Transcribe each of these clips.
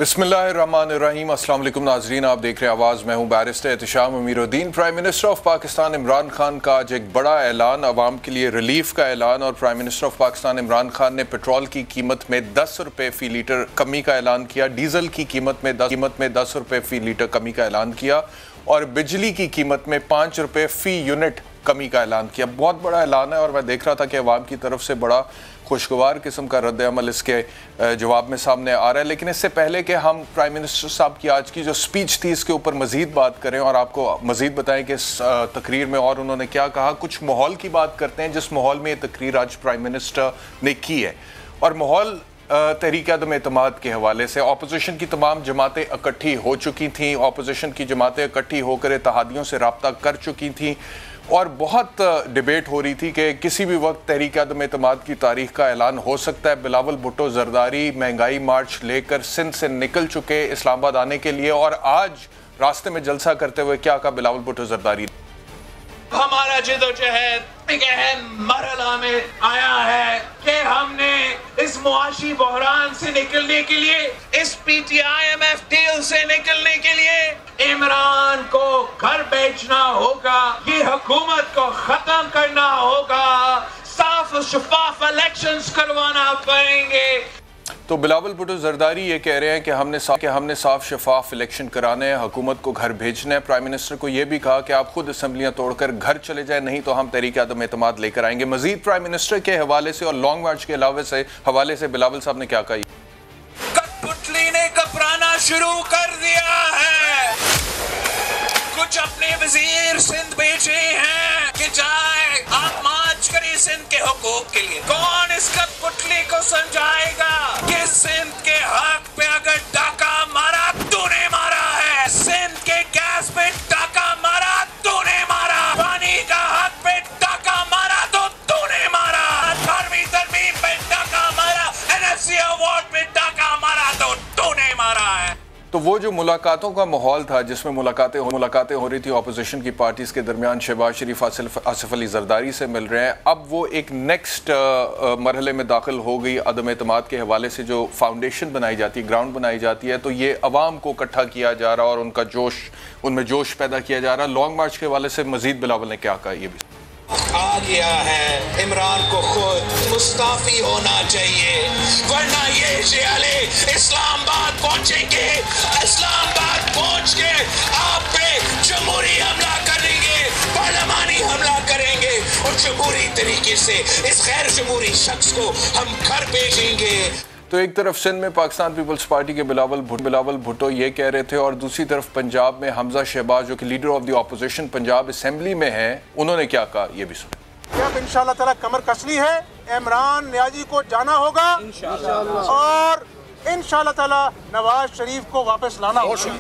बिस्मिल्लाहिर्रहमानिर्रहीम। अस्सलाम वालेकुम नाज़रीन, आप देख रहे हैं आवाज़। मैं हूँ barrister Ehtisham Amiruddin. Prime minister of Pakistan Imran Khan का आज एक बड़ा ऐलान, आवाम के लिए रिलीफ का ऐलान। और prime minister of Pakistan Imran Khan ने पेट्रोल की कीमत में 10 रुपये फ़ी लीटर कमी का ऐलान किया, डीज़ल की कीमत में 10 रुपये फ़ी लीटर कमी का ऐलान किया और बिजली की कीमत में 5 रुपये फ़ी यूनिट कमी का ऐलान किया। बहुत बड़ा ऐलान है और मैं देख रहा था कि अवाम की तरफ से बड़ा खुशगवार किस्म का रद्द अमल इसके जवाब में सामने आ रहा है। लेकिन इससे पहले कि हम प्राइम मिनिस्टर साहब की आज की जो स्पीच थी इसके ऊपर मज़ीद बात करें और आपको मज़ीद बताएं कि इस तकरीर में और उन्होंने क्या कहा, कुछ माहौल की बात करते हैं जिस माहौल में ये तकरीर आज प्राइम मिनिस्टर ने की है। और माहौल तहरीक अदम एतमाद के हवाले से अपोजिशन की तमाम जमातें इकट्ठी हो चुकी थीं, अपोजिशन की जमातें इकट्ठी होकर इत्तेहादियों से रब्ता कर चुकी थीं और बहुत डिबेट हो रही थी कि किसी भी वक्त तहरीक अदम एतमाद की तारीख का ऐलान हो सकता है। बिलावल भुट्टो जरदारी महंगाई मार्च लेकर सिंध से निकल चुके इस्लामाबाद आने के लिए और आज रास्ते में जलसा करते हुए क्या कहा बिलावल भुट्टो जरदारी। हमारा जिदोजहद एक अहम मरहला में आया है कि हमने इस मुआशी बहरान से निकलने के लिए, इस PTIMF डील से निकलने के लिए इमरान को घर बेचना होगा, ये हुकूमत को खत्म करना होगा, साफ और शफाफ इलेक्शंस करवाना पड़ेंगे। तो बिलावल भुट्टो जरदारी ये कह रहे हैं कि हमने साफ शफाफ इलेक्शन कराने हैं, हुकूमत को घर भेजना है। प्राइम मिनिस्टर को ये भी कहा कि आप खुद असम्बलियां तोड़कर घर चले जाए, नहीं तो हम तहरीक अदम एतमाद लेकर आएंगे। मजीद प्राइम मिनिस्टर के हवाले से और लॉन्ग मार्च के हवाले से बिलावल साहब ने क्या कहा। कठपुतली ने कपराना शुरू कर दिया है, कुछ अपने वजीर सिंध भेजे हैं कि जाए आप मार्च करिए सिंध के हुकूक के लिए। कौन इस कठपुतली को समझाएगा कि सिंध के हक पे अगर डाका मारा तूने मारा है, सिंध के गैस पे डाका मारा तूने मारा, पानी का हक पे डाका मारा तो तूने मारा, 18वीं तरमीम पे डाका मारा, NFC अवार्ड पे डाका मारा तो तूने मारा है। तो वो जो मुलाकातों का माहौल था जिसमें मुलाकातें हो रही थी अपोजिशन की पार्टीज़ के दरमियान, शहबाज शरीफ आसिफ अली जरदारी से मिल रहे हैं, अब वो एक नेक्स्ट मरहले में दाखिल हो गई। अदम एतमाद के हवाले से जो फाउंडेशन बनाई जाती है, ग्राउंड बनाई जाती है, तो ये अवाम को इकट्ठा किया जा रहा और उनमें जोश पैदा किया जा रहा। लॉन्ग मार्च के हवाले से मजीद बिलावल ने क्या कहा ये भी आ गया है। इमरान को खुद मुस्ताफी होना चाहिए, वरना ये जियाले इस्लामाबाद पहुंचेंगे, इस्लामाबाद पहुंच के आप पे जमहूरी हमला करेंगे, पार्लिमानी हमला करेंगे और जमहूरी तरीके से इस गैर जमहूरी शख्स को हम घर भेजेंगे। तो एक तरफ सिंध में पाकिस्तान पीपल्स पार्टी के बिलावल भुट्टो ये कह रहे थे और दूसरी तरफ पंजाब में हमजा शहबाज जो कि leader of the opposition Punjab assembly में हैं, उन्होंने क्या कहा ये भी सुनो। अब इंशाल्लाह ताला कमर कसनी है, इमरान नियाजी को जाना होगा और इंशाल्लाह ताला नवाज शरीफ को वापस लाना होगा।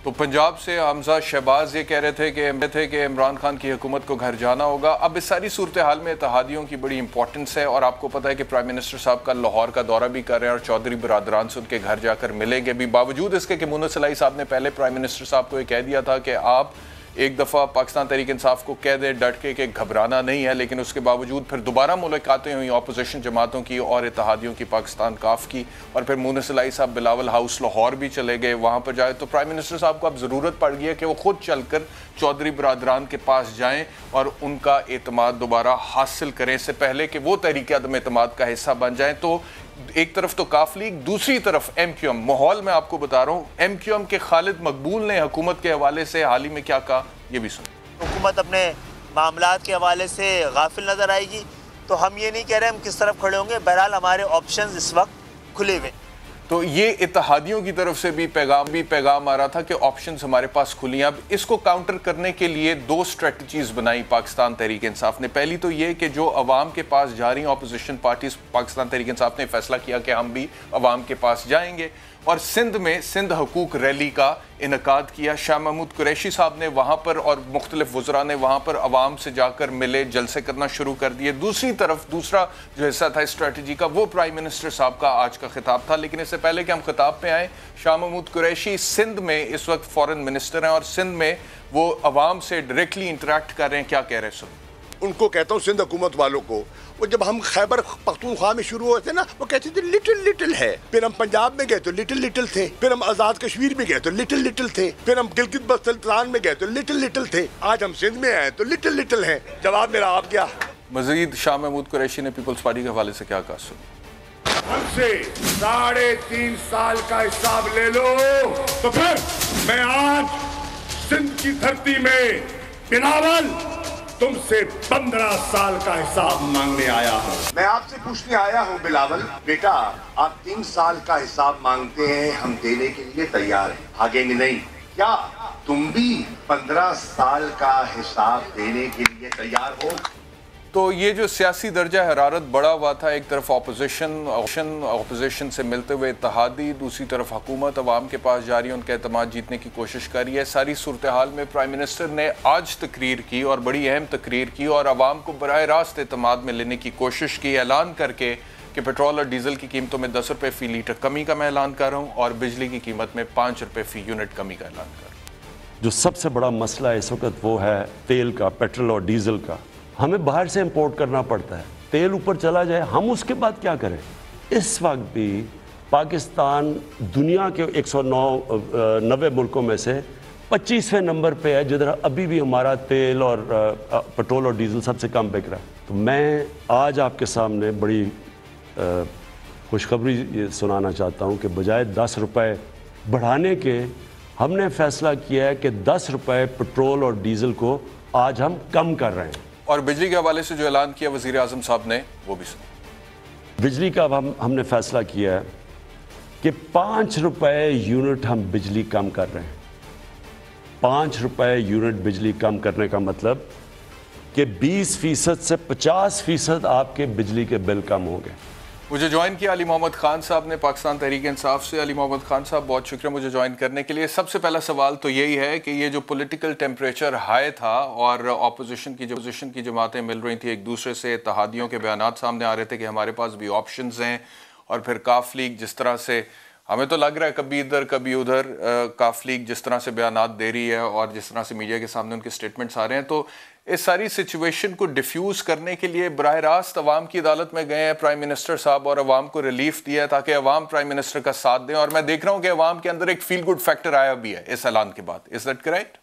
तो पंजाब से हमजा शहबाज ये कह रहे थे कि इमरान खान की हुकूमत को घर जाना होगा। अब इस सारी सूरत हाल में इत्तेहादियों की बड़ी इंपॉर्टेंस है और आपको पता है कि प्राइम मिनिस्टर साहब का लाहौर का दौरा भी कर रहे हैं और चौधरी बरादरान से उनके घर जाकर मिलेंगे भी। बावजूद इसके कि मुन्ना सलाई साहब ने पहले प्राइम मिनिस्टर साहब को ये कह दिया था कि आप एक दफ़ा पाकिस्तान तहरीक इंसाफ को कह दें डट के घबराना नहीं है, लेकिन उसके बावजूद फिर दोबारा मुलाकातें हुई अपोजिशन जमातों की और इत्तेहादियों की, पाकिस्तान काफ की, और फिर मुन्ना सलाई साहब बिलावल हाउस लाहौर भी चले गए, वहाँ पर जाए। तो प्राइम मिनिस्टर साहब को अब ज़रूरत पड़ गई है कि वो खुद चलकर चौधरी बरादरान के पास जाएँ और उनका एतमाद दोबारा हासिल करें, इससे पहले कि वो तहरीक अदम एतमाद का हिस्सा बन जाएँ। तो एक तरफ तो काफ लीग, दूसरी तरफ MQM। माहौल में आपको बता रहा हूँ, MQM के खालिद मकबूल ने हुकूमत के हवाले से हाल ही में क्या कहा ये भी सुनो। हुकूमत अपने मामलात के हवाले से गाफिल नज़र आएगी, तो हम ये नहीं कह रहे हम किस तरफ खड़े होंगे, बहरहाल हमारे ऑप्शंस इस वक्त खुले हुए। तो ये इत्तेहादियों की तरफ से भी पैगाम आ रहा था कि ऑप्शंस हमारे पास खुली हैं। अब इसको काउंटर करने के लिए दो स्ट्रेटजीज बनाई पाकिस्तान तहरीक इंसाफ ने। पहली तो ये कि जो अवाम के पास जा रही अपोजिशन पार्टीज, पाकिस्तान तहरीक इंसाफ ने फैसला किया कि हम भी अवाम के पास जाएंगे और सिंध में सिंध हुकूक रैली का इनकाद किया। शाह महमूद कुरैशी साहब ने वहाँ पर और मुख्तलिफ वज़रा ने वहाँ पर अवाम से जाकर मिले, जलसे करना शुरू कर दिए। दूसरी तरफ दूसरा जो हिस्सा था स्ट्रेटजी का वो प्राइम मिनिस्टर साहब का आज का खिताब था। लेकिन इससे पहले कि हम खिताब पे आए, शाह महमूद कुरैशी सिंध में इस वक्त फॉरेन मिनिस्टर हैं और सिंध में वो अवाम से डायरेक्टली इंटरेक्ट कर रहे हैं, क्या कह रहे हैं सुन। उनको कहता हूँ सिंध हुकूमत वालों को, वो जब हम खैबर पख्तूनख्वा में शुरू हुए थे ना, वो कहते थे लिटिल लिटिल है। फिर हम पंजाब में गए तो लिटिल लिटिल थे, फिर हम आज़ाद कश्मीर में गए तो लिटिल लिटिल थे, फिर हम गिलगित बल्तिस्तान में गए तो लिटिल लिटिल थे, आज हम सिंध में आए तो लिटिल लिटिल हैं। जवाब मेरा आप क्या? मजीद शाह महमूद कुरैशी ने पीपल्स पार्टी के हवाले से क्या कहा? सुनिए। हमसे 3.5 साल का हिसाब ले लो तो फिर मैं आज सिंध की धरती में बिलावल तुमसे 15 साल का हिसाब मांगने आया हूँ। मैं आपसे पूछने आया हूँ बिलावल बेटा, आप 3 साल का हिसाब मांगते हैं, हम देने के लिए तैयार हैं, भागेंगे नहीं। क्या तुम भी 15 साल का हिसाब देने के लिए तैयार हो? तो ये जो सियासी दर्जा हरारत बढ़ा हुआ था, एक तरफ ऑपोजिशन से मिलते हुए इत्तेहादी, दूसरी तरफ हुकूमत अवाम के पास जा रही है, उनका एतमाद जीतने की कोशिश कर रही है। सारी सूरत हाल में प्राइम मिनिस्टर ने आज तकरीर की और बड़ी अहम तकरीर की और अवाम को बराह रास्त एतमाद में लेने की कोशिश की, ऐलान करके कि पेट्रोल और डीजल की कीमतों में 10 रुपये फ़ी लीटर कमी का मैं ऐलान कर रहा हूँ और बिजली की कीमत में 5 रुपये फ़ी यूनिट कमी का ऐलान कर रहा हूँ। जो सबसे बड़ा मसला इस वक्त वो है तेल का, पेट्रोल और डीजल का। हमें बाहर से इंपोर्ट करना पड़ता है, तेल ऊपर चला जाए, हम उसके बाद क्या करें? इस वक्त भी पाकिस्तान दुनिया के 190 मुल्कों में से 25वें नंबर पे है, जिधर अभी भी हमारा तेल और पेट्रोल और डीजल सबसे कम बिक रहा है। तो मैं आज आपके सामने बड़ी खुशखबरी सुनाना चाहता हूँ कि बजाय 10 रुपये बढ़ाने के, हमने फैसला किया है कि 10 रुपये पेट्रोल और डीजल को आज हम कम कर रहे हैं। और बिजली के हवाले से जो ऐलान किया वज़ीर आज़म साहब ने, वो भी सुना। बिजली का अब हमने फैसला किया है कि 5 रुपये यूनिट हम बिजली कम कर रहे हैं। 5 रुपये यूनिट बिजली कम करने का मतलब कि 20% से 50% आपके बिजली के बिल कम होंगे। मुझे ज्वाइन किया अली मोहम्मद खान साहब ने पाकिस्तान तहरीक इंसाफ से। अली मोहम्मद खान साहब, बहुत शुक्रिया मुझे ज्वाइन करने के लिए। सबसे पहला सवाल तो यही है कि ये जो पॉलिटिकल टेम्परेचर हाई था और अपोजिशन की जमातें मिल रही थी एक दूसरे से, इत्तेहादियों के बयानात सामने आ रहे थे कि हमारे पास भी ऑप्शंस हैं, और फिर काफ लीग जिस तरह से, हमें तो लग रहा है कभी इधर कभी उधर, काफ लीग जिस तरह से बयानात दे रही है और जिस तरह से मीडिया के सामने उनके स्टेटमेंट्स आ रहे हैं, तो इस सारी सिचुएशन को डिफ्यूज़ करने के लिए बराह रास्त अवाम की अदालत में गए हैं प्राइम मिनिस्टर साहब और अवाम को रिलीफ दिया है ताकि अवाम प्राइम मिनिस्टर का साथ दें। और मैं देख रहा हूं कि अवाम के अंदर एक फील गुड फैक्टर आया भी है इस ऐलान के बाद। Is that correct?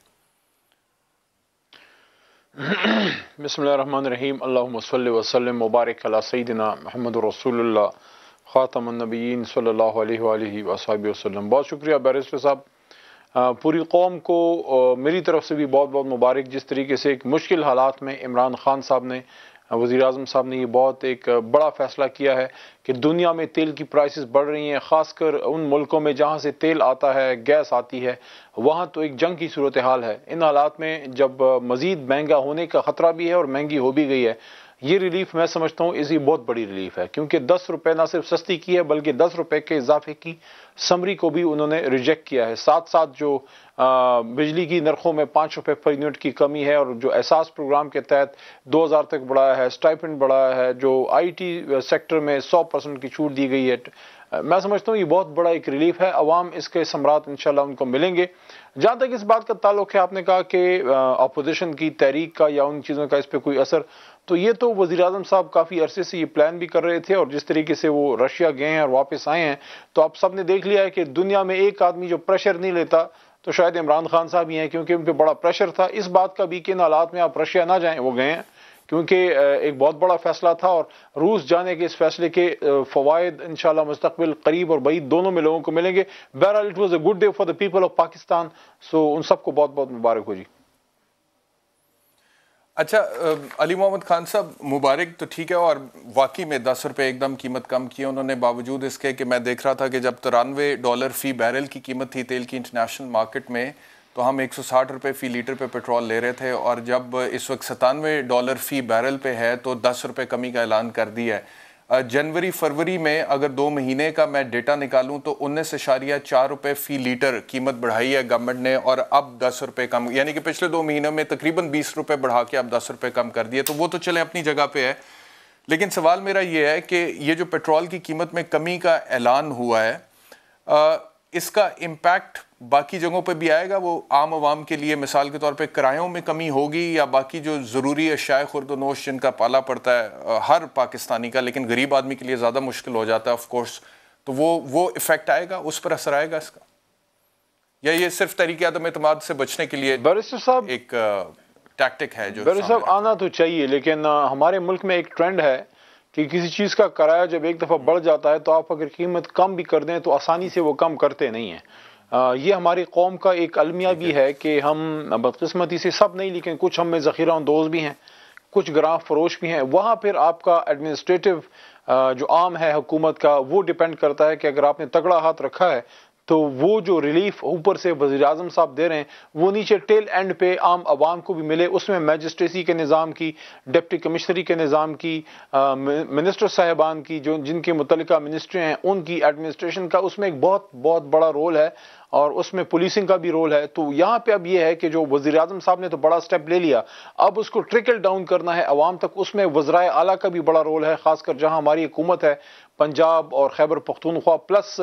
बिस्मिल्लाहिर्रहमानिर्रहीम, अल्लाहुम्मा सल्लि व सल्लिम मुबारक अला सय्यिदिना मुहम्मद रसूलुल्लाह खातमुन नबिय्यीन सल्लल्लाहु अलैहि व आलिहि व अस्हाबिहि वसल्लम। बहुत शुक्रिया बैरिस्टर साहब। पूरी कौम को मेरी तरफ से भी बहुत बहुत मुबारक। जिस तरीके से एक मुश्किल हालात में इमरान खान साहब ने, वज़ीर आज़म साहब ने ये बहुत एक बड़ा फ़ैसला किया है कि दुनिया में तेल की प्राइसेस बढ़ रही हैं, ख़ासकर उन मुल्कों में जहाँ से तेल आता है, गैस आती है, वहाँ तो एक जंग की सूरत हाल है। इन हालात में जब मज़ीद महंगा होने का ख़तरा भी है और महंगी हो भी गई है, ये रिलीफ मैं समझता हूँ इसकी बहुत बड़ी रिलीफ है, क्योंकि 10 रुपये ना सिर्फ सस्ती की है बल्कि 10 रुपये के इजाफे की समरी को भी उन्होंने रिजेक्ट किया है। साथ साथ जो बिजली की नरखों में 5 रुपये पर यूनिट की कमी है और जो एहसास प्रोग्राम के तहत 2000 तक बढ़ाया है, स्टाइपेंड बढ़ाया है, जो IT सेक्टर में 100% की छूट दी गई है, मैं समझता हूँ ये बहुत बड़ा एक रिलीफ है। अवाम इसके समरात इंशाल्लाह उनको मिलेंगे। जहाँ तक इस बात का ताल्लुक है, आपने कहा कि अपोजिशन की तहरीक का या उन चीज़ों का इस पर कोई असर, तो ये तो वज़ीर आज़म साहब काफ़ी अरसे से ये प्लान भी कर रहे थे और जिस तरीके से वो रशिया गए हैं और वापस आए हैं, तो आप सब ने देख लिया है कि दुनिया में एक आदमी जो प्रेशर नहीं लेता तो शायद इमरान खान साहब ही हैं, क्योंकि उन पर बड़ा प्रेशर था इस बात का भी कि इन हालात में आप रशिया ना जाएं। वो गए हैं क्योंकि एक बहुत बड़ा फैसला था और रूस जाने के इस फैसले के फ़वाइद इंशाल्लाह मुस्तक़बिल करीब और बईद दोनों में लोगों को मिलेंगे। बहरहाल it was a good day for the people of Pakistan, so उन सबको बहुत बहुत मुबारक हो जी। अच्छा अली मोहम्मद खान साहब, मुबारक तो ठीक है, और वाकई में 10 रुपये एकदम कीमत कम की उन्होंने, बावजूद इसके कि मैं देख रहा था कि जब $93 फ़ी बैरल की कीमत थी तेल की इंटरनेशनल मार्केट में, तो हम 160 रुपये फ़ी लीटर पे पेट्रोल ले रहे थे, और जब इस वक्त $97 फ़ी बैरल पे है तो 10 रुपये कमी का ऐलान कर दिया है। जनवरी फरवरी में अगर 2 महीने का मैं डेटा निकालूं तो 19.4 रुपये फ़ी लीटर कीमत बढ़ाई है गवर्नमेंट ने, और अब 10 रुपये कम, यानी कि पिछले 2 महीनों में तकरीबन 20 रुपये बढ़ा के अब 10 रुपये कम कर दिए। तो वो तो चले अपनी जगह पे है, लेकिन सवाल मेरा ये है कि ये जो पेट्रोल की कीमत में कमी का ऐलान हुआ है, इसका इम्पैक्ट बाकी जगहों पे भी आएगा? वो आम आवाम के लिए मिसाल के तौर पे किरायों में कमी होगी, या बाकी जो ज़रूरी अशाए खुर्दनोश जिनका पाला पड़ता है हर पाकिस्तानी का, लेकिन गरीब आदमी के लिए ज़्यादा मुश्किल हो जाता है ऑफ कोर्स, तो वो इफ़ेक्ट आएगा, उस पर असर आएगा इसका? या ये सिर्फ तरीके आदम एतमाद से बचने के लिए बैरिस्टर साहब एक टैक्टिक है जो बैरिस्टर साहब आना तो चाहिए, लेकिन हमारे मुल्क में एक ट्रेंड है कि किसी चीज़ का किराया जब एक दफ़ा बढ़ जाता है तो आप अगर कीमत कम भी कर दें तो आसानी से वो कम करते नहीं हैं। ये हमारी कौम का एक अलमिया भी है कि हम बदकिस्मती से, सब नहीं लेकिन कुछ हम में ज़ख़ीरा अंदोज़ भी हैं, कुछ ग्राफ फरोश भी हैं। वहाँ फिर आपका एडमिनिस्ट्रेटिव जो आम है हुकूमत का, वो डिपेंड करता है कि अगर आपने तगड़ा हाथ रखा है तो वो जो रिलीफ ऊपर से वज़ीर आज़म साहब दे रहे हैं वो नीचे टेल एंड पे आम आवाम को भी मिले। उसमें मैजिस्ट्रेसी के निज़ाम की, डिप्टी कमिश्नरी के निज़ाम की, मिनिस्टर साहिबान की, जो जिनके मुतल्लिका मिनिस्ट्री हैं उनकी एडमिनिस्ट्रेशन का, उसमें एक बहुत बहुत बड़ा रोल है और उसमें पुलिसिंग का भी रोल है। तो यहाँ पे अब ये है कि जो वज़ीर आज़म साहब ने तो बड़ा स्टेप ले लिया, अब उसको ट्रिकल डाउन करना है अवाम तक। उसमें वज़राए आला का भी बड़ा रोल है, ख़ासकर जहाँ हमारी हुकूमत है पंजाब और खैबर पख्तूनख्वा प्लस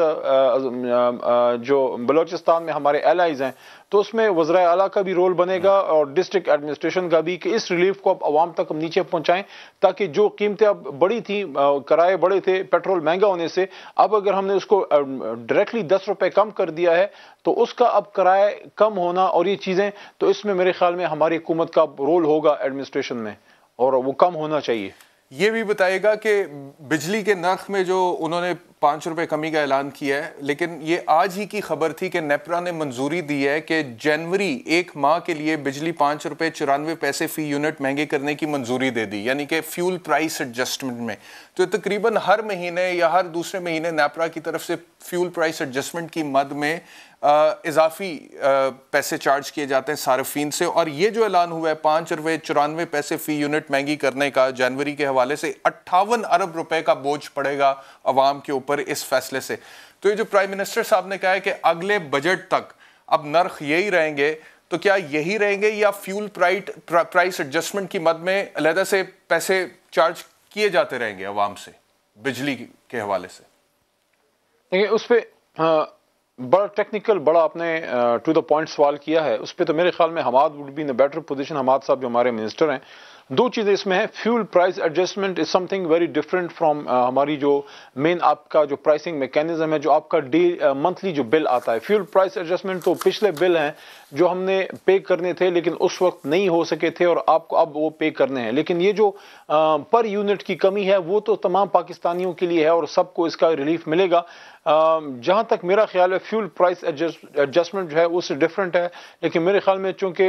जो बलोचिस्तान में हमारे एलाइज हैं, तो उसमें वज़राए आला का भी रोल बनेगा और डिस्ट्रिक्ट एडमिनिस्ट्रेशन का भी, कि इस रिलीफ को अब आवाम तक हम नीचे पहुँचाएँ, ताकि जो कीमतें अब बड़ी थी, किराए बड़े थे पेट्रोल महंगा होने से, अब अगर हमने उसको डायरेक्टली 10 रुपये कम कर दिया है तो उसका अब किराया कम होना और ये चीज़ें, तो इसमें मेरे ख्याल में हमारी हुकूमत का रोल होगा एडमिनिस्ट्रेशन में, और वो कम होना चाहिए। ये भी बताएगा कि बिजली के नर्ख में जो उन्होंने 5 रुपए कमी का ऐलान किया है, लेकिन ये आज ही की खबर थी कि नेपरा ने मंजूरी दी है कि जनवरी 1 माह के लिए बिजली 5 रुपए 94 पैसे फी यूनिट महंगे करने की मंजूरी दे दी, यानी कि फ्यूल प्राइस एडजस्टमेंट में। तो तकरीबन हर महीने या हर दूसरे महीने नेपरा की तरफ से फ्यूल प्राइस एडजस्टमेंट की मद में इजाफी पैसे चार्ज किए जाते हैं सार्फिन से। और ये जो ऐलान हुआ है 5 रुपए 94 पैसे फी यूनिट महंगी करने का जनवरी के हवाले से, 58 अरब रुपए का बोझ पड़ेगा अवाम के ऊपर इस फैसले से। तो ये जो प्राइम मिनिस्टर साहब ने कहा है कि अगले बजट तक अब नर्ख यही रहेंगे, तो क्या यही रहेंगे या फ्यूल प्राइस एडजस्टमेंट की मद में अलहदा से पैसे चार्ज किए जाते रहेंगे अवाम से बिजली के हवाले से? देखिए उस पर बड़ा टेक्निकल, बड़ा आपने टू द पॉइंट सवाल किया है। उस पर तो मेरे ख्याल में Hammad would be in a better position. Hammad साहब जो हमारे मिनिस्टर हैं, दो चीज़ें इसमें है। Fuel price adjustment is something very different from हमारी जो मेन आपका जो प्राइसिंग मैकेनिज्म है, जो आपका मंथली जो बिल आता है। फ्यूल प्राइस एडजस्टमेंट तो पिछले बिल हैं जो हमने पे करने थे लेकिन उस वक्त नहीं हो सके थे और आपको अब वो पे करने हैं। लेकिन ये जो पर यूनिट की कमी है वो तो तमाम पाकिस्तानियों के लिए है और सबको इसका रिलीफ मिलेगा। जहाँ तक मेरा ख्याल है फ्यूल प्राइस एडजस्टमेंट जो है उससे डिफरेंट है, लेकिन मेरे ख्याल में चूंकि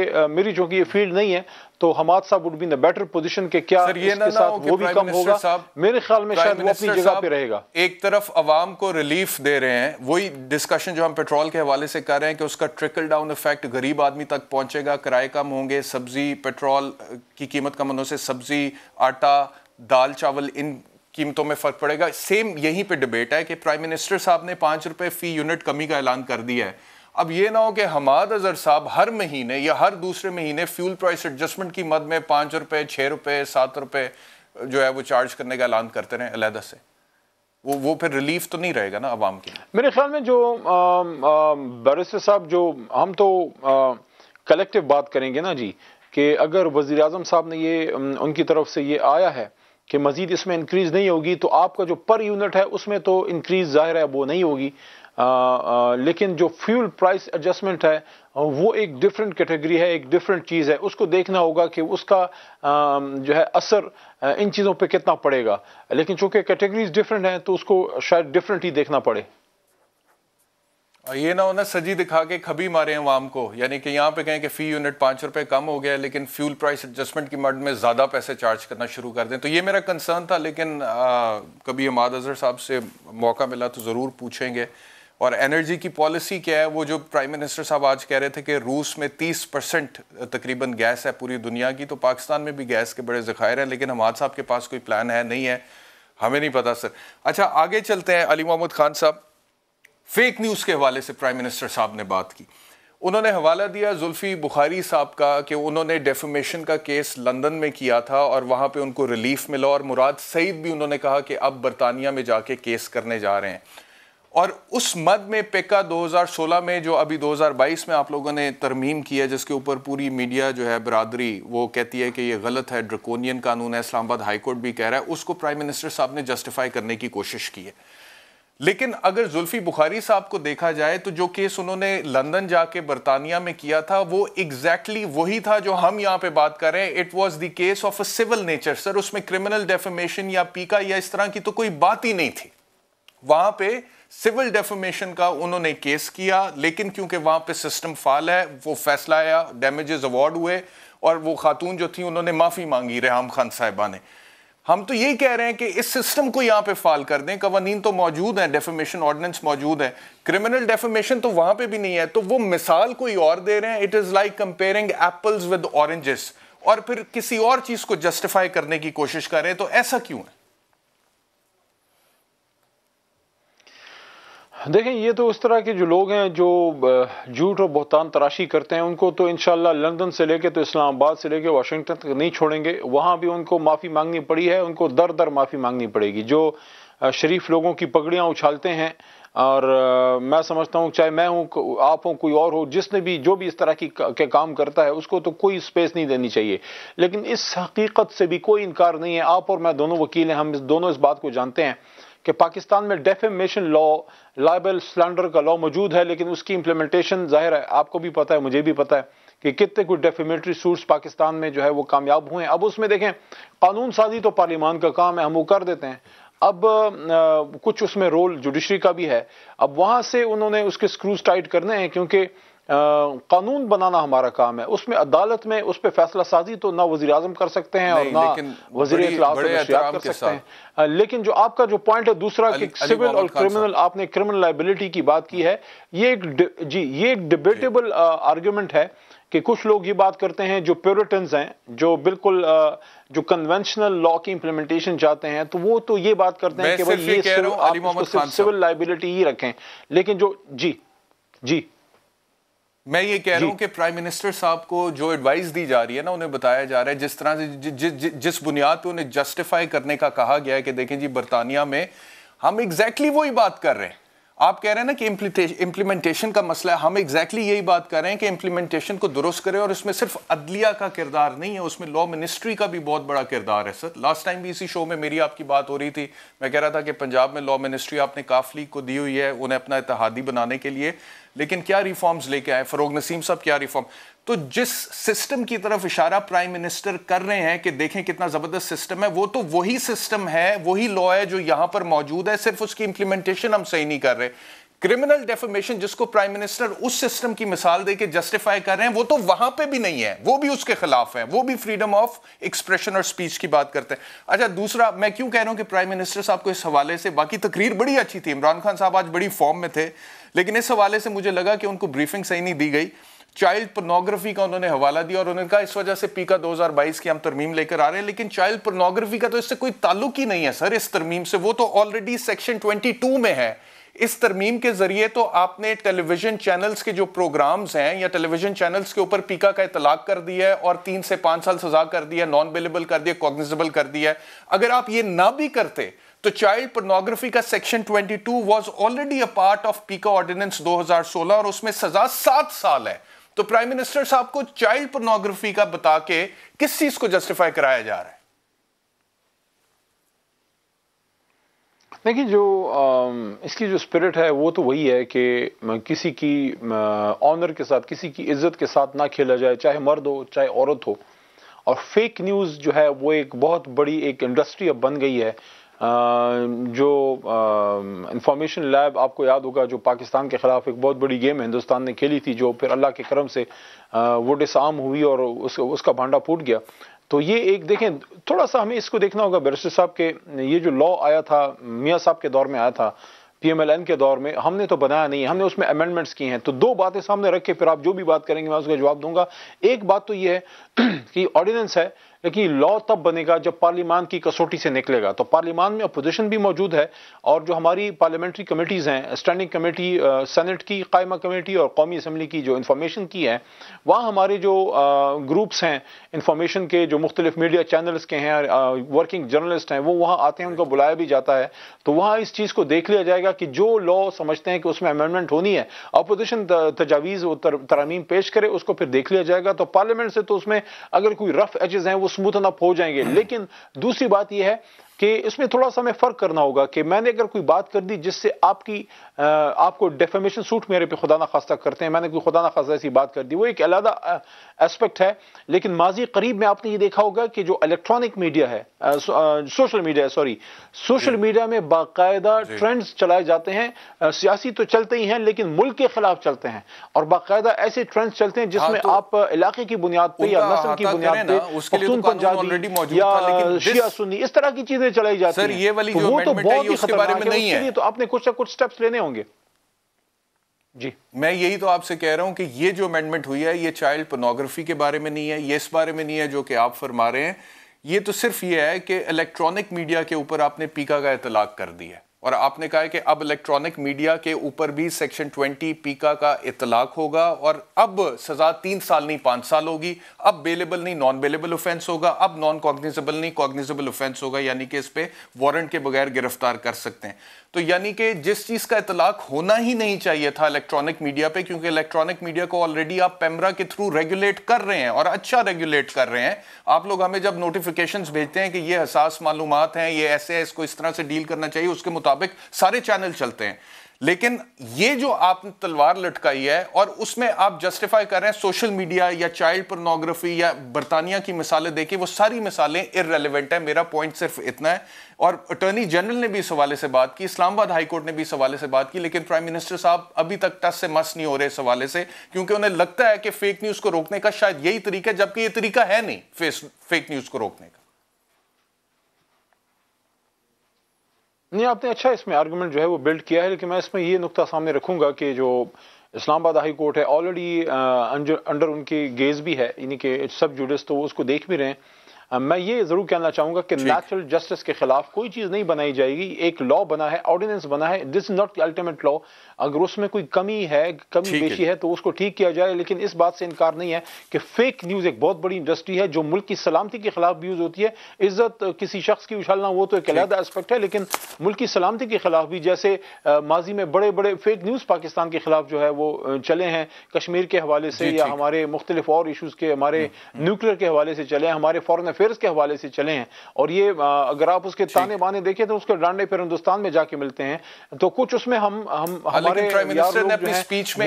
ये फील्ड नहीं है तो हमाद साहब would be in the better position के क्या इसके साथ वो भी कम होगा। मेरे ख्याल में शायद वो अपनी जगह पे रहेगा। एक तरफ अवाम को रिलीफ दे रहे हैं, वही डिस्कशन जो हम पेट्रोल के हवाले से कर रहे हैं कि उसका ट्रिकल डाउन इफेक्ट गरीब आदमी तक पहुंचेगा, किराए कम होंगे, सब्जी पेट्रोल की कीमत कम होने से सब्जी, आटा, दाल, चावल, इन कीमतों में फर्क पड़ेगा। सेम यहीं पे डिबेट है कि प्राइम मिनिस्टर साहब ने 5 रुपए फी यूनिट कमी का ऐलान कर दिया है। अब ये ना हो कि हमाद अजहर साहब हर महीने या हर दूसरे महीने फ्यूल प्राइस एडजस्टमेंट की मद में 5 रुपए 6 रुपए 7 रुपए जो है वो चार्ज करने का ऐलान करते रहे अलहदा से। वो फिर रिलीफ तो नहीं रहेगा ना अवाम के लिए। मेरे ख्याल में जो बैरिस्टर साहब, जो हम तो कलेक्टिव बात करेंगे ना जी, कि अगर वज़ीर आज़म साहब ने ये उनकी तरफ से ये आया है कि मज़ीद इसमें इंक्रीज़ नहीं होगी, तो आपका जो पर यूनिट है उसमें तो इंक्रीज़ ज़ाहिर है वो नहीं होगी। लेकिन जो फ्यूल प्राइस एडजस्टमेंट है वो एक डिफरेंट कैटेगरी है, एक डिफरेंट चीज़ है। उसको देखना होगा कि उसका जो है असर इन चीज़ों पे कितना पड़ेगा। लेकिन चूंकि कैटेगरीज डिफरेंट हैं तो उसको शायद डिफरेंट ही देखना पड़े। ये ना होना सजी दिखा के खबी मारे हैं अवाम को, यानी कि यहाँ पे कहें कि फ़ी यूनिट 5 रुपए कम हो गया लेकिन फ्यूल प्राइस एडजस्टमेंट की मद में ज़्यादा पैसे चार्ज करना शुरू कर दें। तो ये मेरा कंसर्न था, लेकिन कभी हमाद अजहर साहब से मौका मिला तो ज़रूर पूछेंगे। और एनर्जी की पॉलिसी क्या है, वो जो प्राइम मिनिस्टर साहब आज कह रहे थे कि रूस में 30% तकरीबन गैस है पूरी दुनिया की, तो पाकिस्तान में भी गैस के बड़े ज़खायर हैं, लेकिन हमाद साहब के पास कोई प्लान है नहीं है, हमें नहीं पता सर। अच्छा आगे चलते हैं। अली मोहम्मद खान साहब, फेक न्यूज़ के हवाले से प्राइम मिनिस्टर साहब ने बात की। उन्होंने हवाला दिया जुल्फी बुखारी साहब का कि उन्होंने डेफेमेशन का केस लंदन में किया था और वहाँ पे उनको रिलीफ मिला, और मुराद सईद भी उन्होंने कहा कि अब बरतानिया में जाके केस करने जा रहे हैं। और उस मद में पेका 2016 में जो अभी 2022 में आप लोगों ने तरमीम की है, जिसके ऊपर पूरी मीडिया जो है बरादरी वो कहती है कि ये गलत है, ड्रकोनियन कानून है, इस्लामाबाद हाई कोर्ट भी कह रहा है, उसको प्राइम मिनिस्टर साहब ने जस्टिफाई करने की कोशिश की है। लेकिन अगर जुल्फी बुखारी साहब को देखा जाए तो जो केस उन्होंने लंदन जाके बरतानिया में किया था वो एग्जैक्टली वही था जो हम यहां पे बात कर रहे हैं। It was the case of a civil nature sir, उसमें क्रिमिनल डेफेमेशन या पीका या इस तरह की तो कोई बात ही नहीं थी। वहां पे सिविल डेफेमेशन का उन्होंने केस किया, लेकिन क्योंकि वहां पे सिस्टम फाल है, वो फैसला आया, डैमेजेस अवार्ड हुए और वो खातून जो थी उन्होंने माफी मांगी रेहाम खान साहिबा ने। हम तो यही कह रहे हैं कि इस सिस्टम को यहां पे फाल कर दें। कवानीन तो मौजूद है, डेफेमेशन ऑर्डिनेंस मौजूद है, क्रिमिनल डेफेमेशन तो वहां पे भी नहीं है, तो वो मिसाल कोई और दे रहे हैं। It is like comparing apples with oranges, और फिर किसी और चीज को जस्टिफाई करने की कोशिश कर रहे हैं। तो ऐसा क्यों है? देखें, ये तो उस तरह के जो लोग हैं जो झूठ और बहतान तराशी करते हैं, उनको तो इंशाल्लाह लंदन से लेके तो इस्लामाबाद से लेके वाशिंगटन तक नहीं छोड़ेंगे। वहाँ भी उनको माफ़ी मांगनी पड़ी है, उनको दर दर माफ़ी मांगनी पड़ेगी। जो शरीफ लोगों की पगड़ियाँ उछालते हैं, और मैं समझता हूँ चाहे मैं हूँ, आप हो, कोई और हो, जिसने भी जो भी इस तरह के काम करता है उसको तो कोई स्पेस नहीं देनी चाहिए। लेकिन इस हकीकत से भी कोई इनकार नहीं है, आप और मैं दोनों वकील हैं, हम दोनों इस बात को जानते हैं कि पाकिस्तान में डेफेमेशन लॉ, लाइबल स्लैंडर का लॉ मौजूद है, लेकिन उसकी इंप्लीमेंटेशन जाहिर है आपको भी पता है, मुझे भी पता है कि कितने कुछ डेफेमेटरी सूट्स पाकिस्तान में जो है वो कामयाब हुए हैं। अब उसमें देखें, कानून साजी तो पार्लियामान का काम है, हम वो कर देते हैं। अब कुछ उसमें रोल जुडिशरी का भी है। अब वहां से उन्होंने उसके स्क्रूज टाइट करने हैं, क्योंकि कानून बनाना हमारा काम है। उसमें अदालत में उस पर फैसला साजी तो ना वजीर आजम कर सकते हैं और ना वजीर इत्तलाआत कर सकते हैं। लेकिन जो आपका जो पॉइंट है दूसरा कि सिविल और क्रिमिनल, आपने क्रिमिनल लाइबिलिटी की बात की है, ये एक डिबेटेबल आर्ग्यूमेंट है कि कुछ लोग ये बात करते हैं जो प्योरिटन्स हैं, जो बिल्कुल जो कन्वेंशनल लॉ की इंप्लीमेंटेशन चाहते हैं, तो वो तो ये बात करते हैं कि भाई ये सिविल लाइबिलिटी ही रखें। लेकिन जो जी मैं ये कह रहा हूं कि प्राइम मिनिस्टर साहब को जो एडवाइस दी जा रही है ना, उन्हें बताया जा रहा है जिस तरह से जिस बुनियाद पे उन्हें जस्टिफाई करने का कहा गया है कि देखें जी बरतानिया में हम एग्जैक्टली वही बात कर रहे हैं। आप कह रहे हैं ना कि इम्प्लीमेंटेशन का मसला है, हम एग्जैक्टली यही बात कर रहे हैं कि इम्प्लीमेंटेशन को दुरुस्त करें। और इसमें सिर्फ अदलिया का किरदार नहीं है, उसमें लॉ मिनिस्ट्री का भी बहुत बड़ा किरदार है। सर, लास्ट टाइम भी इसी शो में मेरी आपकी बात हो रही थी, मैं कह रहा था कि पंजाब में लॉ मिनिस्ट्री आपने काफ लीग को दी हुई है उन्हें अपना इत्तेहादी बनाने के लिए, लेकिन क्या रिफॉर्म्स लेके आए फरोग नसीम साहब, क्या रिफॉर्म? तो जिस सिस्टम की तरफ इशारा प्राइम मिनिस्टर कर रहे हैं कि देखें कितना जबरदस्त सिस्टम है, वो तो वही सिस्टम है, वही लॉ है जो यहां पर मौजूद है, सिर्फ उसकी इंप्लीमेंटेशन हम सही नहीं कर रहे। क्रिमिनल डेफेमेशन जिसको प्राइम मिनिस्टर उस सिस्टम की मिसाल देके जस्टिफाई कर रहे हैं, वो तो वहां पे भी नहीं है, वो भी उसके खिलाफ है, वो भी फ्रीडम ऑफ एक्सप्रेशन और स्पीच की बात करते हैं। अच्छा, दूसरा मैं क्यों कह रहा हूं कि प्राइम मिनिस्टर साहब को इस हवाले से, बाकी तकरीर बड़ी अच्छी थी, इमरान खान साहब आज बड़ी फॉर्म में थे, लेकिन इस हवाले से मुझे लगा कि उनको ब्रीफिंग सही नहीं दी गई। चाइल्ड पोर्नोग्राफी का उन्होंने हवाला दिया और उन्होंने कहा इस वजह से पीका 2022 की हम तरमीम लेकर आ रहे हैं, लेकिन चाइल्ड पोर्नोग्राफी का तो इससे कोई ताल्लुक ही नहीं है सर इस तरमीम से, वो तो ऑलरेडी सेक्शन 22 में है। इस तरमीम के जरिए तो आपने टेलीविजन चैनल्स के जो प्रोग्राम्स हैं या टेलीविजन चैनल्स के ऊपर पीका का इतलाक कर दिया है और 3 से 5 साल सजा कर दिया, नॉन बेलेबल कर दिया, कॉग्निजेबल कर दिया है। अगर आप ये ना भी करते तो चाइल्ड पोर्नोग्राफी का section 22 was already a part of पीका ऑर्डिनेंस 2016 और उसमें सजा 7 साल है। तो प्राइम मिनिस्टर साहब को चाइल्ड पोर्नोग्राफी का बता के किस चीज को जस्टिफाई कराया जा रहा है? देखिए, जो इसकी जो स्पिरिट है वो तो वही है कि किसी की ऑनर के साथ, किसी की इज्जत के साथ ना खेला जाए, चाहे मर्द हो चाहे औरत हो। और फेक न्यूज़ जो है वो एक बहुत बड़ी एक इंडस्ट्री अब बन गई है। जो इंफॉर्मेशन लैब, आपको याद होगा, जो पाकिस्तान के खिलाफ एक बहुत बड़ी गेम हिंदुस्तान ने खेली थी, जो फिर अल्लाह के करम से वो डिसआर्म हुई और उसका भांडा फूट गया। तो ये एक देखें, थोड़ा सा हमें इसको देखना होगा बैरिस्टर साहब के, ये जो लॉ आया था मियां साहब के दौर में आया था, PMLN के दौर में, हमने तो बनाया नहीं, हमने उसमें अमेंडमेंट्स की हैं। तो दो बातें सामने रख के फिर आप जो भी बात करेंगे मैं उसका जवाब दूंगा। एक बात तो ये है कि ऑर्डिनेंस है, लेकिन लॉ तब बनेगा जब पार्लियामान की कसौटी से निकलेगा। तो पार्लियामान में अपोजिशन भी मौजूद है और जो हमारी पार्लियामेंट्री कमेटीज़ हैं, स्टैंडिंग कमेटी, सेनेट की कायमा कमेटी और कौमी असम्बली की जो इंफॉर्मेशन की है, वहाँ हमारे जो ग्रुप्स हैं इंफॉर्मेशन के, जो मुख्तलिफ मीडिया चैनल्स के हैं, वर्किंग जर्नलिस्ट हैं, वो वहाँ आते हैं, उनको बुलाया भी जाता है। तो वहाँ इस चीज़ को देख लिया जाएगा कि जो लॉ समझते हैं कि उसमें अमेंडमेंट होनी है, अपोजिशन तजावीज़ तरमीम पेश करे, उसको फिर देख लिया जाएगा। तो पार्लियामेंट से तो उसमें अगर कोई रफ एजेस हैं वो स्मूथन अप हो जाएंगे। लेकिन दूसरी बात यह है कि इसमें थोड़ा सा हमें फर्क करना होगा कि मैंने अगर कोई बात कर दी जिससे आपको डेफेमेशन सूट मेरे पे खुदा ना खास्ता करते हैं, मैंने कोई खुदा ना खास्ता ऐसी बात कर दी, वो एक अलग एस्पेक्ट है। लेकिन माजी करीब में आपने ये देखा होगा कि जो इलेक्ट्रॉनिक मीडिया है, सोशल मीडिया में बाकायदा ट्रेंड्स चलाए जाते हैं। सियासी तो चलते ही हैं लेकिन मुल्क के खिलाफ चलते हैं और बाकायदा ऐसे ट्रेंड्स चलते हैं जिसमें आप इलाके की बुनियाद पे या नस्ल की बुनियाद पे पख्तून पंजाबी या शिया सुन्नी इस तरह की चीजें चलाई जाती हैं। ये वाली जो अमेंडमेंट है उसके बारे में नहीं है, तो आपने कुछ ना कुछ स्टेप्स लेने होंगे। जी, मैं यही तो आपसे कह रहा हूं कि ये जो अमेंडमेंट हुई है ये चाइल्ड पोर्नोग्राफी के बारे में नहीं है, ये इस बारे में नहीं है जो कि आप फरमा रहे हैं। ये तो सिर्फ ये है कि इलेक्ट्रॉनिक मीडिया के ऊपर आपने पीका का इतलाक कर दिया और आपने कहा है कि अब इलेक्ट्रॉनिक मीडिया के ऊपर भी सेक्शन 20 पीका का इतलाक होगा और अब सजा 3 साल नहीं 5 साल होगी। अब बेलेबल नहीं नॉन बेलेबल ऑफेंस होगा, अब नॉन कॉग्निजेबल नहीं कॉग्निजेबल ऑफेंस होगा, यानी कि इस पे वारंट के बगैर गिरफ्तार कर सकते हैं। तो यानी कि जिस चीज का इतलाक होना ही नहीं चाहिए था इलेक्ट्रॉनिक मीडिया पे, क्योंकि इलेक्ट्रॉनिक मीडिया को ऑलरेडी आप पेमरा के थ्रू रेगुलेट कर रहे हैं और अच्छा रेगुलेट कर रहे हैं। आप लोग हमें जब नोटिफिकेशंस भेजते हैं कि ये हसास मालूमात हैं, ये ऐसे है, इसको इस तरह से डील करना चाहिए, उसके मुताबिक सारे चैनल चलते हैं। लेकिन ये जो आपने तलवार लटकाई है और उसमें आप जस्टिफाई कर रहे हैं सोशल मीडिया या चाइल्ड पोर्नोग्राफी या बरतानिया की मिसालें देखिए, वो सारी मिसालें इररेलेवेंट है। मेरा पॉइंट सिर्फ इतना है। और अटॉर्नी जनरल ने भी इस हवाले से बात की, इस्लामाबाद हाई कोर्ट ने भी इस हवाले से बात की, लेकिन प्राइम मिनिस्टर साहब अभी तक टस से मस नहीं हो रहे इस हवाले से, क्योंकि उन्हें लगता है कि फेक न्यूज को रोकने का शायद यही तरीका है, जबकि यह तरीका है नहीं फेक न्यूज को रोकने का। नहीं, आपने अच्छा इसमें आर्गुमेंट जो है वो बिल्ड किया है, लेकिन मैं इसमें ये नुक्ता सामने रखूंगा कि जो इस्लामाबाद हाई कोर्ट है ऑलरेडी अंडर उनकी गेज भी है, यानी कि सब जुडिस, तो वो उसको देख भी रहे हैं। मैं ये जरूर कहना चाहूंगा कि नेचुरल जस्टिस के खिलाफ कोई चीज नहीं बनाई जाएगी। एक लॉ बना है, ऑर्डिनेंस बना है, this is not the ultimate law. अगर उसमें कोई कमी है, कमी पेशी है तो उसको ठीक किया जाए, लेकिन इस बात से इनकार नहीं है कि फेक न्यूज एक बहुत बड़ी इंडस्ट्री है जो मुल्क की सलामती के खिलाफ भी यूज होती है। इज्जत किसी शख्स की उछालना वो तो एक अलग एस्पेक्ट है, लेकिन मुल्क की सलामती के खिलाफ भी, जैसे माजी में बड़े बड़े फेक न्यूज पाकिस्तान के खिलाफ जो है वो चले हैं, कश्मीर के हवाले से या हमारे मुख्तलिफ और इशूज के, हमारे न्यूक्लियर के हवाले से चले हैं, हमारे फॉरेन अफेयर्स के हवाले से चले हैं। और ये अगर आप उसके ताने बाने देखें तो उसके डांडे फिर हिंदुस्तान में जाके मिलते हैं। तो कुछ उसमें हम हमारे प्राइम मिनिस्टर ने अपनी स्पीच में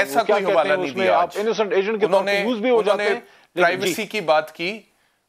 ऐसा कोई हवाला नहीं दिया। आप इनोसेंट एजेंट के तौर पे यूज भी हो जाते हैं। प्राइवेसी की बात की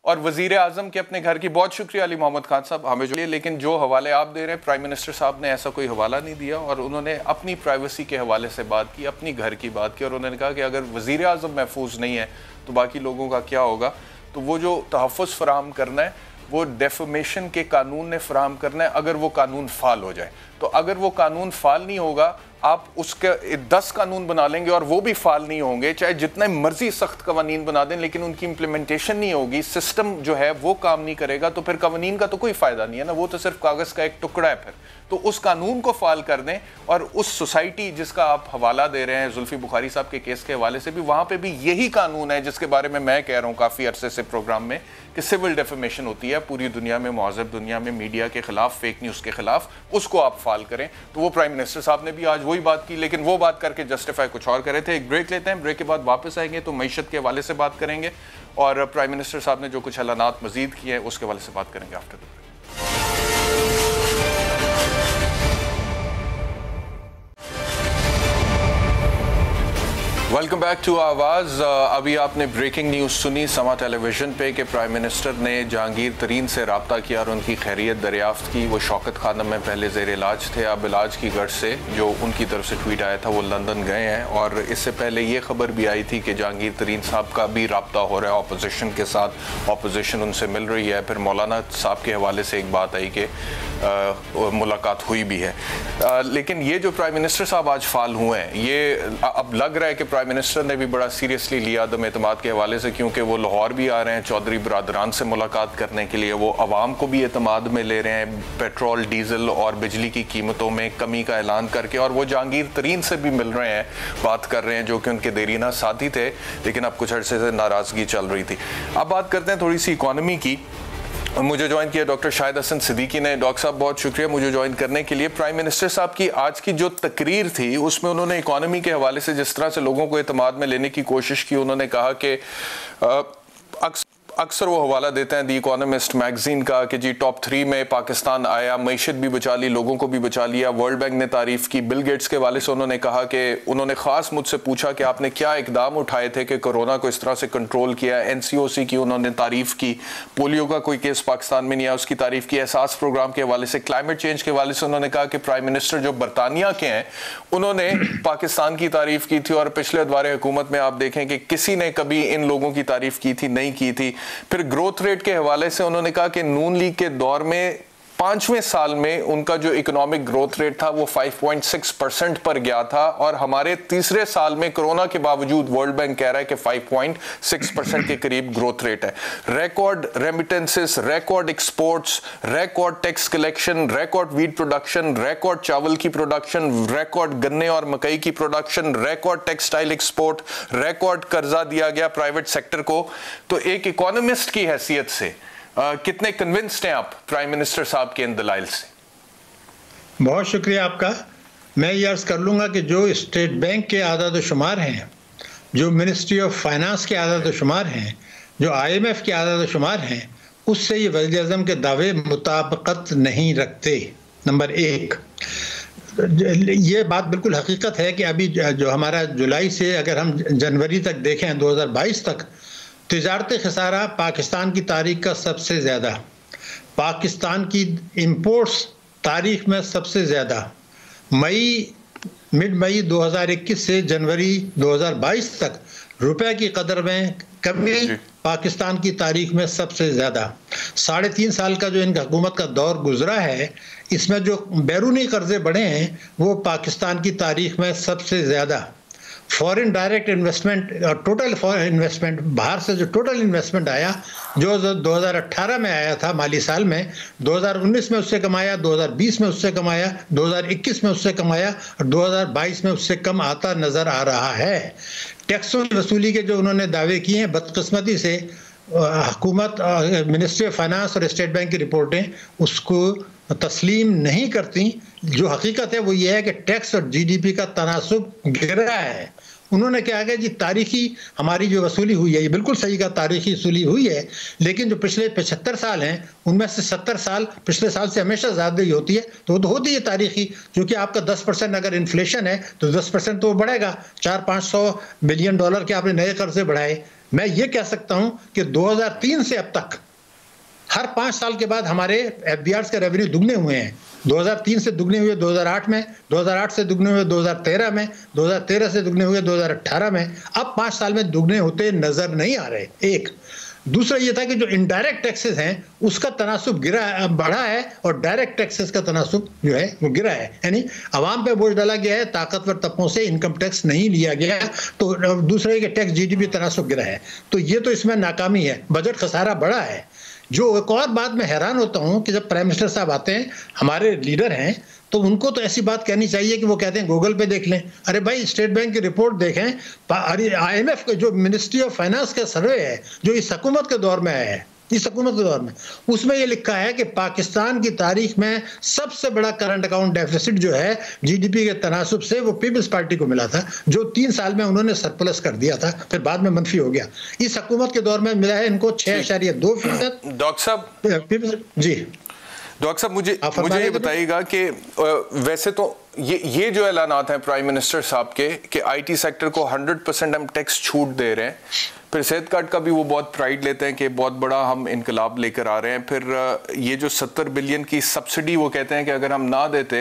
और वजीर आजम के अपने घर की, बहुत शुक्रिया अली मोहम्मद खान साहब हमें जो, लेकिन जो हवाले आप दे रहे हैं प्राइम मिनिस्टर साहब ने ऐसा कोई हवाला नहीं दिया और उन्होंने अपनी प्राइवेसी के हवाले से बात की, अपनी घर की बात की और उन्होंने कहा कि अगर वजीर आजम महफूज नहीं है तो बाकी लोगों का क्या होगा। तो वो जो तहफ़्फ़ुज़ फराहम करना है वो डेफमेशन के कानून ने फराहम करना है, अगर वो कानून फाल हो जाए। तो अगर वो कानून फाल नहीं होगा, आप उसके 10 कानून बना लेंगे और वो भी फाल नहीं होंगे, चाहे जितने मर्जी सख्त कवानीन बना दें, लेकिन उनकी इंप्लीमेंटेशन नहीं होगी, सिस्टम जो है वो काम नहीं करेगा, तो फिर कवानीन का तो कोई फायदा नहीं है ना, वो तो सिर्फ कागज का एक टुकड़ा है। फिर तो उस कानून को फाल कर दें और उस सोसाइटी जिसका आप हवाला दे रहे हैं जुल्फी बुखारी साहब के केस के हवाले से भी, वहां पे भी यही कानून है जिसके बारे में मैं कह रहा हूं काफी अरसे से प्रोग्राम में कि सिविल डेफेमेशन होती है पूरी दुनिया में, मुअज़्ज़ब दुनिया में, मीडिया के खिलाफ, फेक न्यूज के खिलाफ, उसको आप फाल करें। तो वो प्राइम मिनिस्टर साहब ने भी आज वही बात की, लेकिन वो बात करके जस्टिफाई कुछ और कर रहे थे। एक ब्रेक लेते हैं, ब्रेक के बाद वापस आएंगे तो मईशत के हवाले से बात करेंगे और प्राइम मिनिस्टर साहब ने जो कुछ ऐलानात मजीद किए हैं उसके हवाले से बात करेंगे after the break. Welcome back to आवाज़। अभी आपने ब्रेकिंग न्यूज़ सुनी समा टेलीविज़न पे कि प्राइम मिनिस्टर ने जहांगीर तरीन से रब्ता किया और उनकी खैरियत दरियाफ्त की। वो शौकत खानम में पहले ज़ेर इलाज थे, अब इलाज की गर्ज से जो उनकी तरफ से ट्वीट आया था वो लंदन गए हैं। और इससे पहले ये खबर भी आई थी कि जहांगीर तरीन साहब का भी रब्ता हो रहा है अपोजिशन के साथ, अपोजिशन उनसे मिल रही है। फिर मौलाना साहब के हवाले से एक बात आई कि मुलाकात हुई भी है। लेकिन ये जो प्राइम मिनिस्टर साहब आज फाल हुए हैं, ये अब लग रहा है कि प्राइम मिनिस्टर ने भी बड़ा सीरियसली लिया अदम एतमाद के हवाले से, क्योंकि वो लाहौर भी आ रहे हैं चौधरी बरादरान से मुलाकात करने के लिए, वो अवाम को भी एतमाद में ले रहे हैं पेट्रोल डीजल और बिजली की कीमतों में कमी का ऐलान करके, और वो जहांगीर तरीन से भी मिल रहे हैं, बात कर रहे हैं, जो कि उनके देरीना साथी थे लेकिन अब कुछ अर्से से नाराजगी चल रही थी। अब बात करते हैं थोड़ी सी इकॉनमी की। मुझे ज्वाइन किया डॉक्टर शाहिद हसन सिद्दीकी ने। डॉक्टर साहब बहुत शुक्रिया मुझे ज्वाइन करने के लिए। प्राइम मिनिस्टर साहब की आज की जो तकरीर थी उसमें उन्होंने इकॉनमी के हवाले से जिस तरह से लोगों को एतमाद में लेने की कोशिश की, उन्होंने कहा कि अक्सर वो हवाला देते हैं दी इकोनॉमिस्ट मैगजीन का कि जी टॉप 3 में पाकिस्तान आया, मईशत भी बचा ली, लोगों को भी बचा लिया। वर्ल्ड बैंक ने तारीफ की। बिल गेट्स के हवाले से उन्होंने कहा कि उन्होंने ख़ास मुझसे पूछा कि आपने क्या इकदाम उठाए थे कि कोरोना को इस तरह से कंट्रोल किया। NCOC की उन्होंने तारीफ की। पोलियो का कोई केस पाकिस्तान में नहीं आया, उसकी तारीफ की। एहसास प्रोग्राम के हवाले से, क्लाइमेट चेंज के हवाले से उन्होंने कहा कि प्राइम मिनिस्टर जो बरतानिया के हैं उन्होंने पाकिस्तान की तारीफ की थी, और पिछले अदवार हुकूमत में आप देखें कि किसी ने कभी इन लोगों की तारीफ की थी नहीं की थी। फिर ग्रोथ रेट के हवाले से उन्होंने कहा कि नून लीग के दौर में 5वें साल में उनका जो इकोनॉमिक ग्रोथ रेट था वो 5.6% पर गया था, और हमारे तीसरे साल में कोरोना के बावजूद वर्ल्ड बैंक कह रहा है कि 5.6% के करीब ग्रोथ रेट है। Record remittances, record exports, record tax collection, record wheat production, record चावल की प्रोडक्शन, रिकॉर्ड गन्ने और मकई की production, record textile export, record कर्जा दिया गया प्राइवेट सेक्टर को। तो एक इकोनॉमिस्ट की हैसियत से कितने कन्विंस्ड हैं आप प्राइम मिनिस्टर साहब के इन दलाइल से? बहुत शुक्रिया आपका। मैं ये अर्ज कर लूँगा कि जो स्टेट बैंक के आदाद शुमार हैं, जो मिनिस्ट्री ऑफ फाइनेंस के आदाद शुमार हैं, जो IMF के आदाद शुमार हैं, उससे ये वज़ीर आज़म के दावे मुताबिकत नहीं रखते। नंबर 1, ये बात बिल्कुल हकीकत है कि अभी जो हमारा जुलाई से अगर हम जनवरी तक देखें 2022 तक, तिजारती खसारा पाकिस्तान की तारीख का सबसे ज़्यादा, पाकिस्तान की इंपोर्ट्स तारीख में सबसे ज़्यादा, मिड मई 2021 से जनवरी 2022 तक रुपए की कदर में कमी पाकिस्तान की तारीख में सबसे ज़्यादा। 3.5 साल का जो इनका हुकूमत का दौर गुजरा है, इसमें जो बैरूनी कर्जे बढ़े हैं वो पाकिस्तान की तारीख में सबसे ज़्यादा। फॉरेन डायरेक्ट इन्वेस्टमेंट और टोटल फॉरेन इन्वेस्टमेंट, बाहर से जो टोटल इन्वेस्टमेंट आया, जो 2018 में आया था माली साल में, 2019 में उससे कमाया, 2020 में उससे कमाया, 2021 में उससे कमाया, और 2022 में उससे कम आता नज़र आ रहा है। टैक्सों की वसूली के जो उन्होंने दावे किए हैं, बदकिस्मती से हुकूमत, मिनिस्ट्री ऑफ फाइनेंस और स्टेट बैंक की रिपोर्टें उसको तस्लीम नहीं करती। जो हकीकत है वो ये है कि टैक्स और GDP का तनासुब गिरा है। उन्होंने क्या कहा जी तारीखी हमारी जो वसूली हुई है, ये बिल्कुल सही का तारीखी वसूली हुई है, लेकिन जो पिछले 75 साल हैं उनमें से 70 साल पिछले साल से हमेशा ज़्यादा ही होती है, तो वो तो होती है तारीखी, क्योंकि आपका 10% अगर इन्फ्लेशन है तो 10% तो बढ़ेगा। 400-500 बिलियन डॉलर के आपने नए कर्जे बढ़ाए। मैं ये कह सकता हूँ कि 2003 से अब तक हर 5 साल के बाद हमारे FBRs के रेवेन्यू दुगने हुए हैं। 2003 से दुगने हुए 2008 में, 2008 से दुगने हुए 2013 में, 2013 से दुगने हुए 2018 में। अब 5 साल में दुगने होते नजर नहीं आ रहे। एक दूसरा ये था कि जो इनडायरेक्ट टैक्सेस हैं उसका तनासुब बढ़ा है, और डायरेक्ट टैक्सेस का तनासुब जो है वो गिरा है, यानी आवाम पे बोझ डाला गया है, ताकतवर तबकों से इनकम टैक्स नहीं लिया गया। तो दूसरे के टैक्स GDP तनासुब गिरा है, तो ये तो इसमें नाकामी है। बजट खसारा बढ़ा है। जो एक और बात मैं हैरान होता हूँ कि जब प्राइम मिनिस्टर साहब आते हैं, हमारे लीडर हैं, तो उनको तो ऐसी बात कहनी चाहिए कि वो कहते हैं गूगल पे देख लें। अरे भाई स्टेट बैंक की रिपोर्ट देखें, IMF का जो मिनिस्ट्री ऑफ फाइनेंस का सर्वे है जो इस हुकूमत के दौर में आया है, इस हुकूमत के दौर में, उसमें ये लिखा है कि पाकिस्तान की तारीख में सबसे बड़ा करंट अकाउंट डेफिसिट जो है GDP के तनासुब से वो पीपल्स पार्टी को मिला था, जो 3 साल में उन्होंने सरप्लस कर दिया था, फिर बाद में मनफी हो गया। इस हुकूमत के दौर में मिला है इनको 6.2%। डॉक्टर साहब जी, डॉक्टर साहब मुझे ये बताइएगा कि वैसे तो ये जो ऐलानात हैं प्राइम मिनिस्टर साहब के कि IT सेक्टर को 100% हम टैक्स छूट दे रहे हैं, फिर सेहत कार्ड का भी वो बहुत प्राइड लेते हैं कि बहुत बड़ा हम इनकलाब लेकर आ रहे हैं। फिर ये जो 70 बिलियन की सब्सिडी वो कहते हैं कि अगर हम ना देते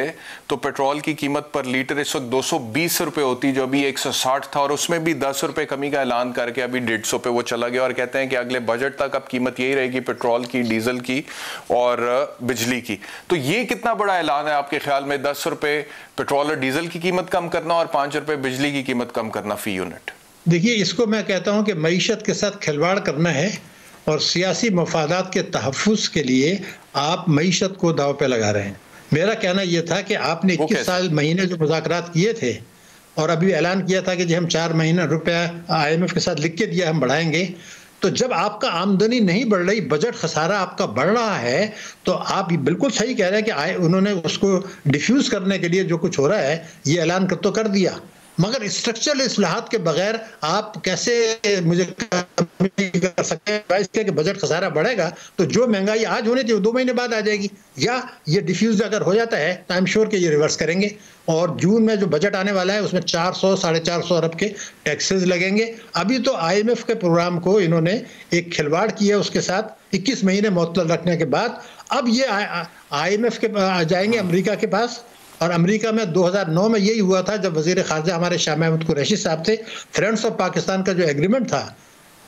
तो पेट्रोल की कीमत पर लीटर इस वक्त 220 रुपये होती, जो अभी 160 था, और उसमें भी 10 रुपये कमी का ऐलान करके अभी 150 पे वो चला गया। और कहते हैं कि अगले बजट तक अब कीमत यही रहेगी पेट्रोल की, डीजल की और बिजली की। तो ये कितना बड़ा ऐलान है आपके ख्याल में, 10 रुपये पेट्रोल और डीजल की कीमत कम करना और 5 रुपये बिजली की कीमत कम करना फी यूनिट? देखिए, इसको मैं कहता हूं कि मईशत के साथ खिलवाड़ करना है और सियासी मफादात के तहफ़्फ़ुज़ के लिए आप मईशत को दाव पे लगा रहे हैं। मेरा कहना यह था कि आपने 21 साल महीने जो मुज़ाकरात किए थे और अभी ऐलान किया था कि जी हम 4 महीना रुपया IMF के साथ लिख के दिया हम बढ़ाएंगे, तो जब आपका आमदनी नहीं बढ़ रही, बजट खसारा आपका बढ़ रहा है, तो आप बिल्कुल सही कह रहे हैं कि उन्होंने उसको डिफ्यूज़ करने के लिए जो कुछ हो रहा है ये ऐलान तो कर दिया, मगर स्ट्रक्चरल इस्लाहात के बगैर आप कैसे मुझे कर सकते हैं कि बजट खसारा बढ़ेगा तो जो महंगाई आज होनी थी वो 2 महीने बाद आ जाएगी, या ये डिफ्यूज अगर हो जाता है तो आई एम श्योर कि ये रिवर्स करेंगे। और जून में जो बजट आने वाला है उसमें 400-450 अरब के टैक्सेस लगेंगे। अभी तो IMF के प्रोग्राम को इन्होंने एक खिलवाड़ किया उसके साथ 21 महीने मुअत्तल रखने के बाद अब ये IMF के जाएंगे अमेरिका के पास। और अमेरिका में 2009 में यही हुआ था जब वजीर खारजा हमारे शाह महमूद कुरैशी साहब थे, फ्रेंड्स ऑफ पाकिस्तान का जो एग्रीमेंट था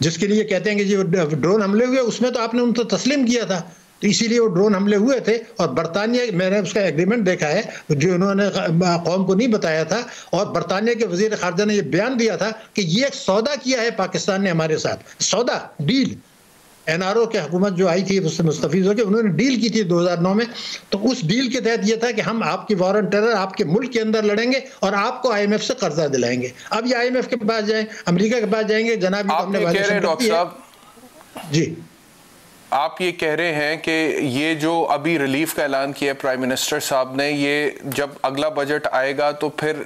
जिसके लिए कहते हैं कि जो ड्रोन हमले हुए उसमें तो आपने उनको तस्लीम किया था, तो इसीलिए वो ड्रोन हमले हुए थे। और बरतानिया, मैंने उसका एग्रीमेंट देखा है जो इन्होंने कौम को नहीं बताया था, और बरतानिया के वजीर खारजा ने ये बयान दिया था कि ये एक सौदा किया है पाकिस्तान ने हमारे साथ, सौदा, डील। NRO की हुकूमत जो आई थी उससे मुस्तफीज होकर उन्होंने डील की थी 2009 में, तो उस डील के तहत ये था कि हम आपकी वॉर ऑन टेरर आपके मुल्क के अंदर लड़ेंगे और आपको IMF से कर्जा दिलाएंगे। अब ये IMF के पास जाए, अमेरिका के पास जाएंगे, जनाब डॉक्टर साहब जी, आप ये कह रहे हैं कि ये जो अभी रिलीफ का ऐलान किया प्राइम मिनिस्टर साहब ने, ये जब अगला बजट आएगा तो फिर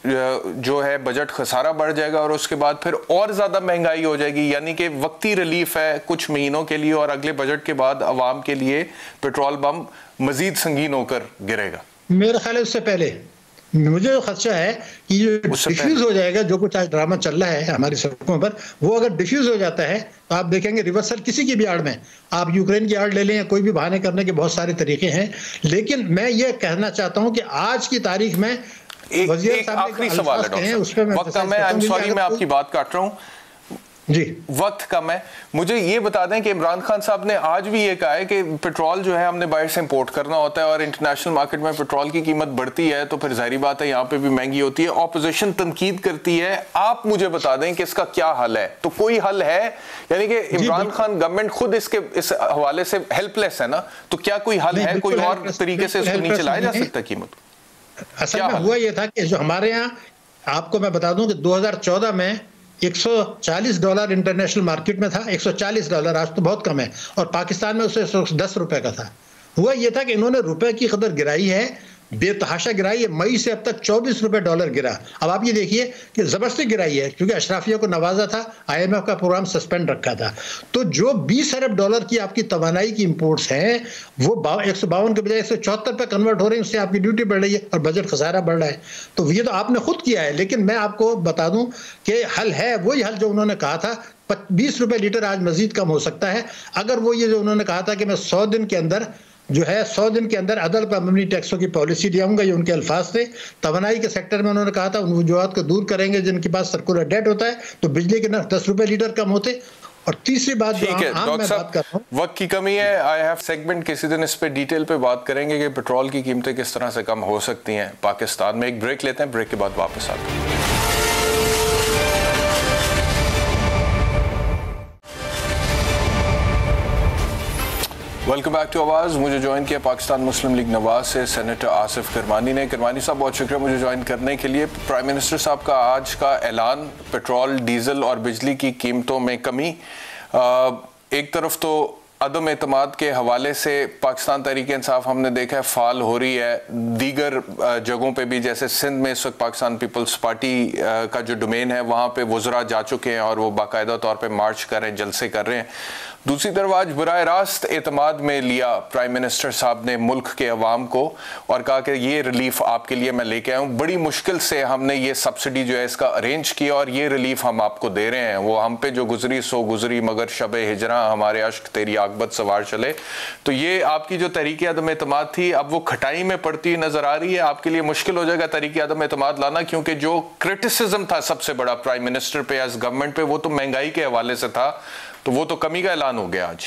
जो है बजट खसारा बढ़ जाएगा और उसके बाद फिर और ज़्यादा महंगाई हो जाएगी, यानी कि वक्ती रिलीफ है कुछ महीनों के लिए और अगले बजट के बाद अवाम के लिए पेट्रोल बम मजीद संगीन होकर गिरेगा। मेरा ख्याल है उससे पहले मुझे जो खदशा है कि ये डिफ्यूज हो जाएगा, जो कुछ आज ड्रामा चल रहा है हमारी सड़कों पर, वो अगर डिफ्यूज हो जाता है तो आप देखेंगे रिवर्सल किसी की भी आड़ में, आप यूक्रेन की आड़ ले लें या कोई भी बहाने करने के बहुत सारे तरीके हैं। लेकिन मैं ये कहना चाहता हूं कि आज की तारीख में एक आखिरी सवाल है, वक्त कम है, मैं आपकी बात काट रहा हूँ जी, वक्त कम है। मुझे ये बता दें कि इमरान खान साहब ने आज भी ये कहा है कि पेट्रोल जो है हमने बाहर से इंपोर्ट करना होता है और इंटरनेशनल मार्केट में पेट्रोल की कीमत बढ़ती है तो फिर जाहिर बात है यहाँ पे भी महंगी होती है। ऑपोजिशन तनकीद करती है, आप मुझे बता दें कि इसका क्या हल है? तो कोई हल है? यानी कि इमरान खान गवर्नमेंट खुद इस हवाले से हेल्पलेस है ना, तो क्या कोई हल है, कोई और तरीके से इसको नीचे लाया जा सकता है कीमत? असल में हुआ ये था कि जो हमारे यहाँ, आपको मैं बता दूं कि 2014 में $140 इंटरनेशनल मार्केट में था, $140, आज तो बहुत कम है, और पाकिस्तान में उसे 110 रुपए का था। हुआ यह था कि इन्होंने रुपए की कदर गिराई है, बेतहाशा गिराई है। मई से अब तक $24 गिरा। अब आप ये देखिए कि जबरदस्ती गिराई है क्योंकि अशराफिया को नवाजा था, IMF का प्रोग्राम सस्पेंड रखा था। तो जो $20 अरब की आपकी तवानाई की इंपोर्ट्स हैं वो 152 के बजाय 174 पे कन्वर्ट हो रही है, उससे आपकी ड्यूटी बढ़ रही है और बजट खसारा बढ़ रहा है। तो ये तो आपने खुद किया है, लेकिन मैं आपको बता दूं कि हल है वही हल जो उन्होंने कहा था, 20 रुपए लीटर आज मजीद कम हो सकता है अगर वो ये जो उन्होंने कहा था कि मैं 100 दिन के अंदर जो है 100 दिन के अंदर अदल पाबंदी टैक्सों की पॉलिसी लाऊंगा, ये उनके अल्फाज थे। तवानाई के सेक्टर में उन्होंने कहा था उन वजूहात को दूर करेंगे जिनके पास सर्कुलर डेट होता है, तो बिजली के नर्ख 10 रुपए लीटर कम होते। और तीसरी बात जो डॉक्टर साहब वक्त की कमी है, आई हैव सेगमेंट किसी दिन इस पे डिटेल पे बात करेंगे कि पेट्रोल की कीमतें किस तरह से कम हो सकती हैं पाकिस्तान में। एक ब्रेक लेते हैं, ब्रेक के बाद वापस आते हैं। वेलकम बैक टू आवाज़। मुझे ज्वाइन किया पाकिस्तान मुस्लिम लीग नवाज से सेनेटर आसिफ करमानी ने। करमानी साहब बहुत शुक्रिया मुझे ज्वाइन करने के लिए। प्राइम मिनिस्टर साहब का आज का ऐलान, पेट्रोल, डीजल और बिजली की कीमतों में कमी, एक तरफ तो अदम एतमाद के हवाले से पाकिस्तान तहरीक इंसाफ हमने देखा है फाल हो रही है, दीगर जगहों पे भी, जैसे सिंध में इस वक्त पाकिस्तान पीपल्स पार्टी का जो डोमेन है वहाँ पे वज़रा जा चुके हैं और वो बाकायदा तौर पे मार्च कर रहे हैं, जलसे कर रहे हैं। दूसरी तरफ आज बराह रास्त एतमाद में लिया प्राइम मिनिस्टर साहब ने मुल्क के अवाम को और कहा कि ये रिलीफ आपके लिए मैं लेके आया हूँ, बड़ी मुश्किल से हमने ये सब्सिडी जो है इसका अरेंज किया और ये रिलीफ हम आपको दे रहे हैं। वो हम पे जो गुजरी सो गुजरी, मगर शब हिजरा हमारे अश्क तेरी आकबत सवार चले। तो ये आपकी जो तरीके अदम एतमाद थी अब वो खटाई में पड़ती नजर आ रही है। आपके लिए मुश्किल हो जाएगा तरीके अदम एतमाद लाना, क्योंकि जो क्रिटिसिज्म था सबसे बड़ा प्राइम मिनिस्टर पे एज गवर्नमेंट पे वो तो महंगाई के हवाले से था, तो वो तो कमी का ऐलान हो गया आज।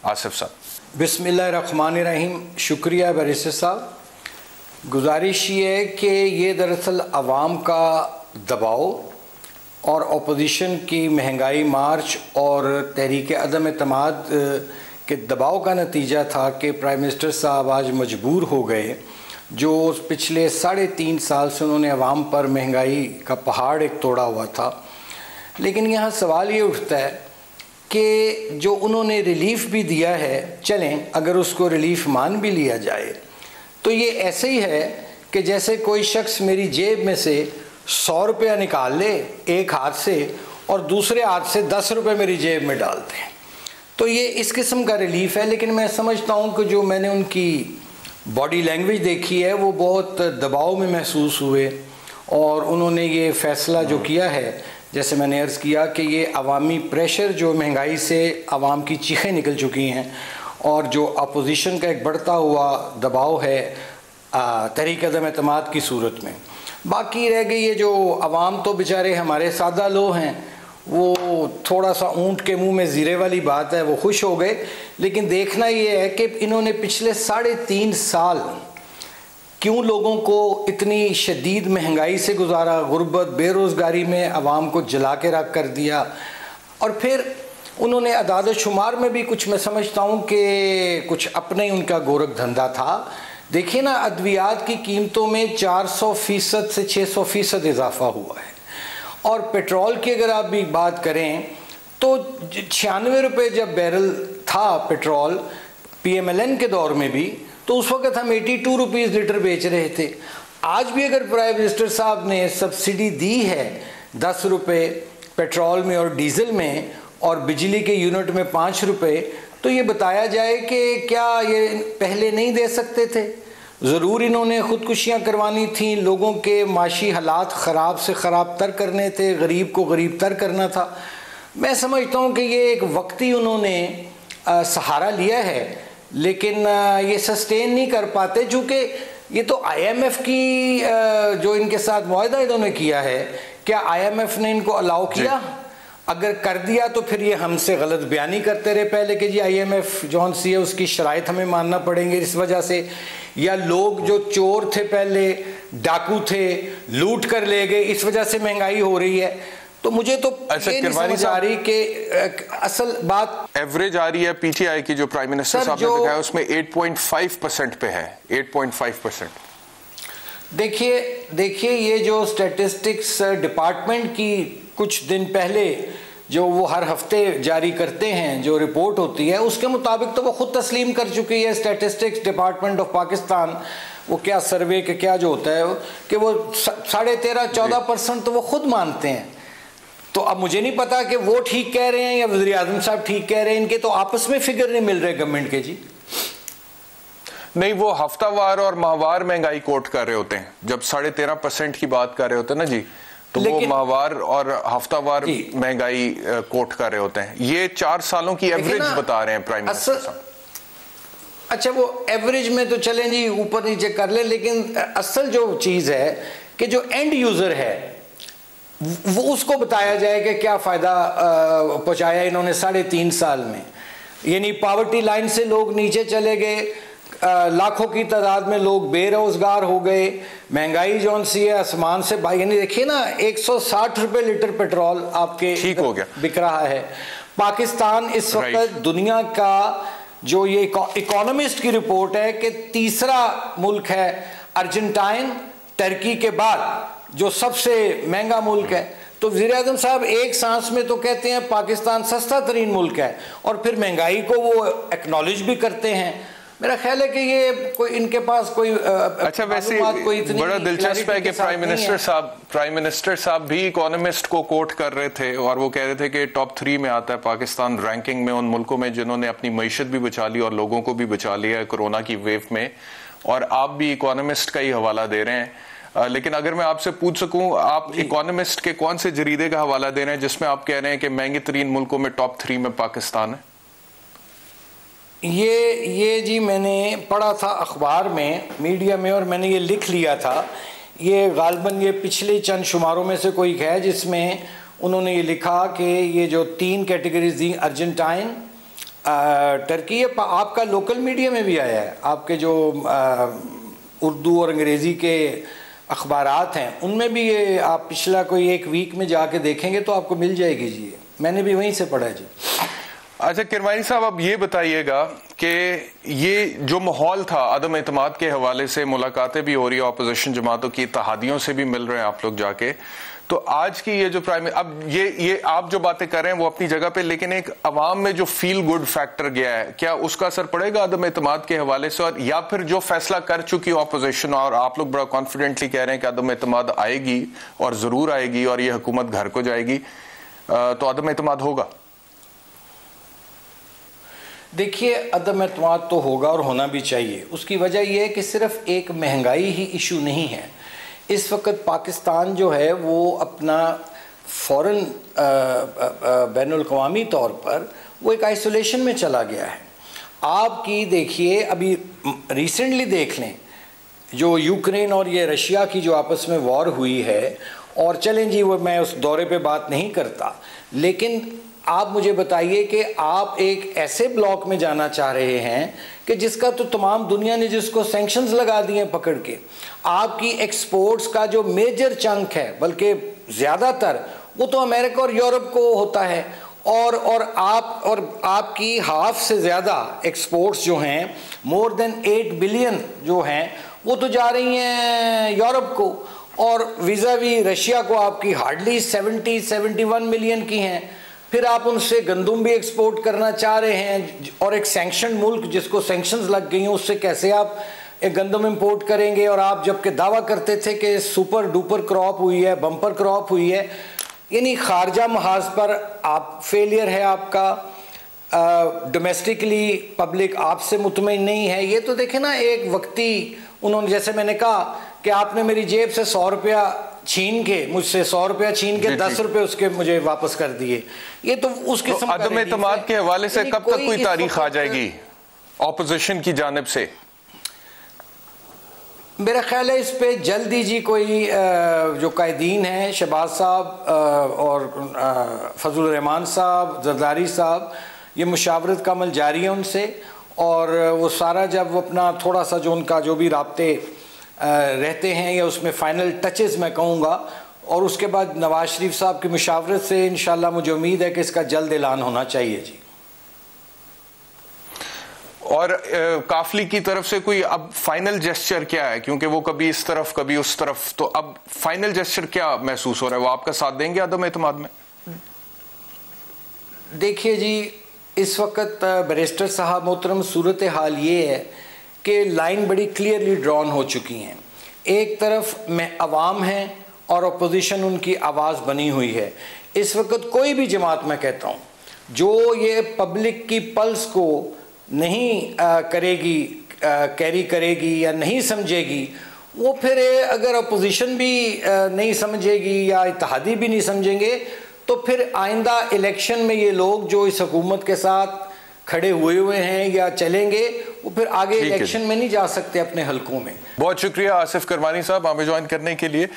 आसिफ साहब। बिस्मिल्लाहिर्रहमानिर्रहीम। शुक्रिया बैरिस्टर साहब। गुजारिश ये है कि ये दरअसल आवाम का दबाव और अपोजिशन की महंगाई मार्च और तहरीक अदम एतमाद के दबाव का नतीजा था कि प्राइम मिनिस्टर साहब आज मजबूर हो गए, जो पिछले 3.5 साल से उन्होंने आवाम पर महंगाई का पहाड़ एक तोड़ा हुआ था। लेकिन यहाँ सवाल ये उठता है कि जो उन्होंने रिलीफ भी दिया है, चलें अगर उसको रिलीफ मान भी लिया जाए तो ये ऐसे ही है कि जैसे कोई शख्स मेरी जेब में से 100 रुपया निकाल ले एक हाथ से और दूसरे हाथ से 10 रुपये मेरी जेब में डालते हैं, तो ये इस किस्म का रिलीफ है। लेकिन मैं समझता हूँ कि जो मैंने उनकी बॉडी लैंग्वेज देखी है वो बहुत दबाव में महसूस हुए और उन्होंने ये फ़ैसला जो किया है, जैसे मैंने अर्ज़ किया कि ये अवामी प्रेशर, जो महंगाई से आवाम की चीखें निकल चुकी हैं और जो अपोजिशन का एक बढ़ता हुआ दबाव है तहरीक अदम एतमाद की सूरत में। बाकी रह गई ये जो अवाम, तो बेचारे हमारे सादा लोग हैं, वो थोड़ा सा ऊँट के मुंह में ज़ीरे वाली बात है, वो खुश हो गए। लेकिन देखना ये है कि इन्होंने पिछले 3.5 साल क्यों लोगों को इतनी शदीद महंगाई से गुजारा, गुर्बत बेरोज़गारी में आवाम को जला के रख कर दिया। और फिर उन्होंने अदाद शुमार में भी कुछ, मैं समझता हूँ कि कुछ अपने ही उनका गोरख धंधा था। देखिए ना, अद्वियात की कीमतों में 400% से 600% इजाफा हुआ है। और पेट्रोल की अगर आप भी बात करें तो 96 रुपये जब बैरल था पेट्रोल PMLN के दौर में भी, तो उस वक़्त हम 82 रुपीज़ लीटर बेच रहे थे। आज भी अगर प्राइम मिनिस्टर साहब ने सब्सिडी दी है 10 रुपये पेट्रोल में और डीज़ल में और बिजली के यूनिट में 5 रुपये, तो ये बताया जाए कि क्या ये पहले नहीं दे सकते थे? ज़रूर इन्होंने ख़ुदकुशियाँ करवानी थी, लोगों के माशी हालात ख़राब से ख़राब तर करने थे, गरीब को गरीब तर करना था। मैं समझता हूँ कि ये एक वक्ती उन्होंने सहारा लिया है, लेकिन ये सस्टेन नहीं कर पाते, चूँकि ये तो IMF की जो इनके साथ मुआहदा इन्होंने किया है, क्या IMF ने इनको अलाउ किया? अगर कर दिया तो फिर ये हमसे गलत बयानी करते रहे पहले कि जी IMF जौन सी है उसकी शराइत हमें मानना पड़ेंगे इस वजह से, या लोग जो चोर थे पहले, डाकू थे, लूट कर ले गए, इस वजह से महंगाई हो रही है। तो मुझे तो ये नहीं समझ आ रही कि असल बात एवरेज आ रही है PTI की जो प्राइम मिनिस्टर साहब ने दिखाया उसमें 8.5% पे है, 8.5%। देखिए ये जो स्टैटिस्टिक्स डिपार्टमेंट की कुछ दिन पहले जो वो हर हफ्ते जारी करते हैं जो रिपोर्ट होती है, उसके मुताबिक तो वो खुद तस्लीम कर चुकी है स्टैटिस्टिक्स डिपार्टमेंट ऑफ पाकिस्तान, वो क्या सर्वे के क्या जो होता है कि वो 13.5-14% तो वो खुद मानते हैं। तो अब मुझे नहीं पता कि वो ठीक कह रहे हैं या वज़ीर आज़म साहब ठीक कह रहे हैं, इनके तो आपस में फिगर नहीं मिल रहे गवर्नमेंट के जी। नहीं, वो हफ्तावार और माहवार महंगाई कोट कर रहे होते हैं, जब 13.5% की बात कर रहे होते हैं ना जी, तो वो माहवार और हफ्तावार महंगाई कोट कर रहे होते हैं। ये 4 सालों की एवरेज बता रहे हैं प्राइम मिनिस्टर साहब। अच्छा, वो एवरेज में तो चलें जी, ऊपर नीचे कर ले, लेकिन असल जो चीज़ है कि जो एंड यूज़र है वो उसको बताया जाए कि क्या फ़ायदा पहुँचाया इन्होंने 3.5 साल में। यानी पावर्टी लाइन से लोग नीचे चले गए, लाखों की तादाद में लोग बेरोज़गार हो गए, महंगाई जौन सी है आसमान से भाई, यानी देखिए ना 160 रुपये लीटर पेट्रोल आपके ठीक हो गया बिक रहा है। पाकिस्तान इस वक्त दुनिया का, जो ये इकोनॉमिस्ट की रिपोर्ट है कि तीसरा मुल्क है अर्जेंटाइन, टर्की के बाद जो सबसे महंगा मुल्क है। तो वज़ीर-ए-आज़म साहब एक सांस में तो कहते हैं पाकिस्तान सस्ता तरीन मुल्क है और फिर महंगाई को वो एक्नॉलेज भी करते हैं। मेरा ख्याल है कि ये कोई इनके पास कोई अच्छा, वैसे बड़ा दिलचस्प है कि प्राइम मिनिस्टर साहब भी इकोनॉमिस्ट को कोट कर रहे थे और वो कह रहे थे कि टॉप 3 में आता है पाकिस्तान रैंकिंग में उन मुल्कों में जिन्होंने अपनी मईशत भी बचा ली और लोगों को भी बचा लिया है कोरोना की वेव में, और आप भी इकोनॉमिस्ट का ही हवाला दे रहे हैं। लेकिन अगर मैं आपसे पूछ सकूं, आप इकोनॉमिस्ट के कौन से जरीदे का हवाला दे रहे हैं जिसमें आप कह रहे हैं कि महंगे तरीन मुल्कों में टॉप 3 में पाकिस्तान है? ये जी मैंने पढ़ा था अखबार में, मीडिया में, और मैंने ये लिख लिया था। ये गालबन ये पिछले चंद शुमारों में से कोई है जिसमें उन्होंने ये लिखा कि ये जो 3 कैटेगरीज दी, अर्जेंटाइन, टर्की, ये आपका लोकल मीडिया में भी आया है, आपके जो उर्दू और अंग्रेज़ी के अखबारात हैं उनमें भी ये आप पिछला कोई 1 वीक में जाके देखेंगे तो आपको मिल जाएगी जी। मैंने भी वहीं से पढ़ा जी। अच्छा किरमानी साहब, अब ये बताइएगा कि ये जो माहौल था अदम एतमाद के हवाले से, मुलाकातें भी हो रही है अपोजिशन जमातों की, इत्तेहादियों से भी मिल रहे हैं आप लोग जाके, तो आज की ये जो अब ये आप जो बातें कर रहे हैं वो अपनी जगह पे, लेकिन एक अवाम में जो फील गुड फैक्टर गया है, क्या उसका असर पड़ेगा अदम एतमाद के हवाले से? और या फिर जो फैसला कर चुकी अपोजिशन और आप लोग बड़ा कॉन्फिडेंटली कह रहे हैं कि अदम एतमाद आएगी और जरूर आएगी और ये हुकूमत घर को जाएगी, तो अदम एतमाद होगा? देखिए, अदम एतमाद तो होगा और होना भी चाहिए। उसकी वजह यह है कि सिर्फ एक महंगाई ही इशू नहीं है। इस वक्त पाकिस्तान जो है वो अपना फ़ौरन बैनुल-अक़वामी तौर पर वो एक आइसोलेशन में चला गया है। आपकी देखिए, अभी रिसेंटली देख लें जो यूक्रेन और ये रशिया की जो आपस में वॉर हुई है, और चलें जी वो मैं उस दौरे पे बात नहीं करता, लेकिन आप मुझे बताइए कि आप एक ऐसे ब्लॉक में जाना चाह रहे हैं कि जिसका तो तमाम दुनिया ने जिसको सैंक्शंस लगा दिए हैं पकड़ के, आपकी एक्सपोर्ट्स का जो मेजर चंक है, बल्कि ज़्यादातर वो तो अमेरिका और यूरोप को होता है, और आपकी हाफ से ज़्यादा एक्सपोर्ट्स जो हैं, मोर देन 8 बिलियन जो हैं, वो तो जा रही हैं यूरोप को, और वीज़ावी रशिया को आपकी हार्डली 70-71 मिलियन की हैं। फिर आप उनसे गंदम भी एक्सपोर्ट करना चाह रहे हैं, और एक सैंक्शन मुल्क जिसको सैंक्शंस लग गई हैं उससे कैसे आप एक गंदम इंपोर्ट करेंगे? और आप जबकि दावा करते थे कि सुपर डुपर क्रॉप हुई है, बम्पर क्रॉप हुई है, यानी खारजा महाज पर आप फेलियर है आपका। डोमेस्टिकली पब्लिक आपसे मुतमईन नहीं है। ये तो देखें ना, एक वक्ती उन्होंने, जैसे मैंने कहा कि आपने मेरी जेब से 100 रुपया छीन के, मुझसे 100 रुपया छीन के 10 रुपए उसके मुझे वापस कर दिए। ये तो उस किस्म का अदम एतमाद के हवाले से कब तक कोई तारीख आ जाएगी ऑपोजिशन की जानिब से? मेरा ख्याल है इस पे जल्दी जी कोई जो कायदीन हैं, शहबाज साहब और फजल रहमान साहब, जरदारी साहब, ये मुशावरत का अमल जारी है उनसे, और वो सारा जब अपना थोड़ा सा जो उनका जो भी राब्ते रहते हैं या उसमें फ़ाइनल टचेस मैं कहूँगा, और उसके बाद नवाज शरीफ साहब की मुशावरत से इंशाल्लाह मुझे उम्मीद है कि इसका जल्द ऐलान होना चाहिए जी। और काफली की तरफ से कोई अब फाइनल जेस्चर क्या है? क्योंकि वो कभी इस तरफ कभी उस तरफ, तो अब फाइनल जेस्चर क्या महसूस हो रहा है? वो आपका साथ देंगे अदम एतमाद में? देखिए जी, इस वक्त बैरिस्टर साहब मोहतरम, सूरत हाल ये है कि लाइन बड़ी क्लियरली ड्रॉन हो चुकी हैं। एक तरफ में अवाम हैं और अपोजिशन उनकी आवाज़ बनी हुई है। इस वक्त कोई भी जमात, मैं कहता हूँ, जो ये पब्लिक की पल्स को नहीं कैरी करेगी या नहीं समझेगी, वो फिर अगर अपोजिशन भी नहीं समझेगी या इत्तेहादी भी नहीं समझेंगे, तो फिर आइंदा इलेक्शन में ये लोग जो इस हुकूमत के साथ खड़े हुए हैं या चलेंगे, वो फिर आगे इलेक्शन में नहीं जा सकते अपने हलकों में। बहुत शुक्रिया आसिफ करमानी साहब हमें ज्वाइन करने के लिए।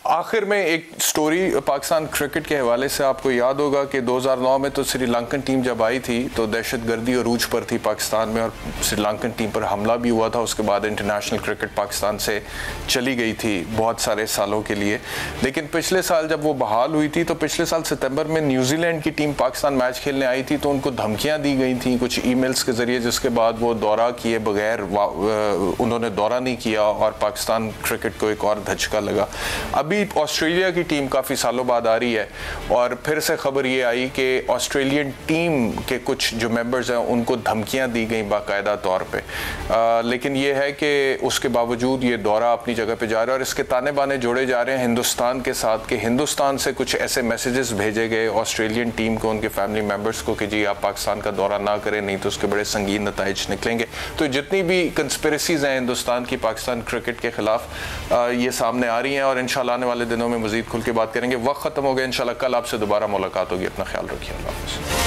आखिर में एक स्टोरी पाकिस्तान क्रिकेट के हवाले से, आपको याद होगा कि 2009 में तो श्रीलंकन टीम जब आई थी तो दहशतगर्दी अरूज पर थी पाकिस्तान में, और श्रीलंकन टीम पर हमला भी हुआ था। उसके बाद इंटरनेशनल क्रिकेट पाकिस्तान से चली गई थी बहुत सारे सालों के लिए। लेकिन पिछले साल जब वो बहाल हुई थी, तो पिछले साल सितंबर में न्यूजीलैंड की टीम पाकिस्तान मैच खेलने आई थी, तो उनको धमकियाँ दी गई थी कुछ ईमेल्स के ज़रिए, जिसके बाद वो दौरा किए बगैर उन्होंने दौरा नहीं किया और पाकिस्तान क्रिकेट को एक और धचका लगा। अभी ऑस्ट्रेलिया की टीम काफ़ी सालों बाद आ रही है और फिर से खबर ये आई कि ऑस्ट्रेलियन टीम के कुछ जो मेंबर्स हैं उनको धमकियां दी गई बाकायदा तौर पे, लेकिन ये है कि उसके बावजूद ये दौरा अपनी जगह पे जा रहा है और इसके ताने बाने जोड़े जा रहे हैं हिंदुस्तान के साथ कि हिंदुस्तान से कुछ ऐसे मैसेजेस भेजे गए ऑस्ट्रेलियन टीम को, उनके फैमिली मेंबर्स को कि जी आप पाकिस्तान का दौरा ना करें नहीं तो उसके बड़े संगीन नताइज निकलेंगे। तो जितनी भी कंस्पिरेसीज हैं हिंदुस्तान की पाकिस्तान क्रिकेट के खिलाफ ये सामने आ रही हैं और इंशाल्लाह आने वाले दिनों में मजीद खुल के बात करेंगे। वक्त खत्म हो गया, इंशाल्लाह कल आपसे दोबारा मुलाकात होगी। अपना ख्याल रखिए, अल्लाह हाफ़िज़।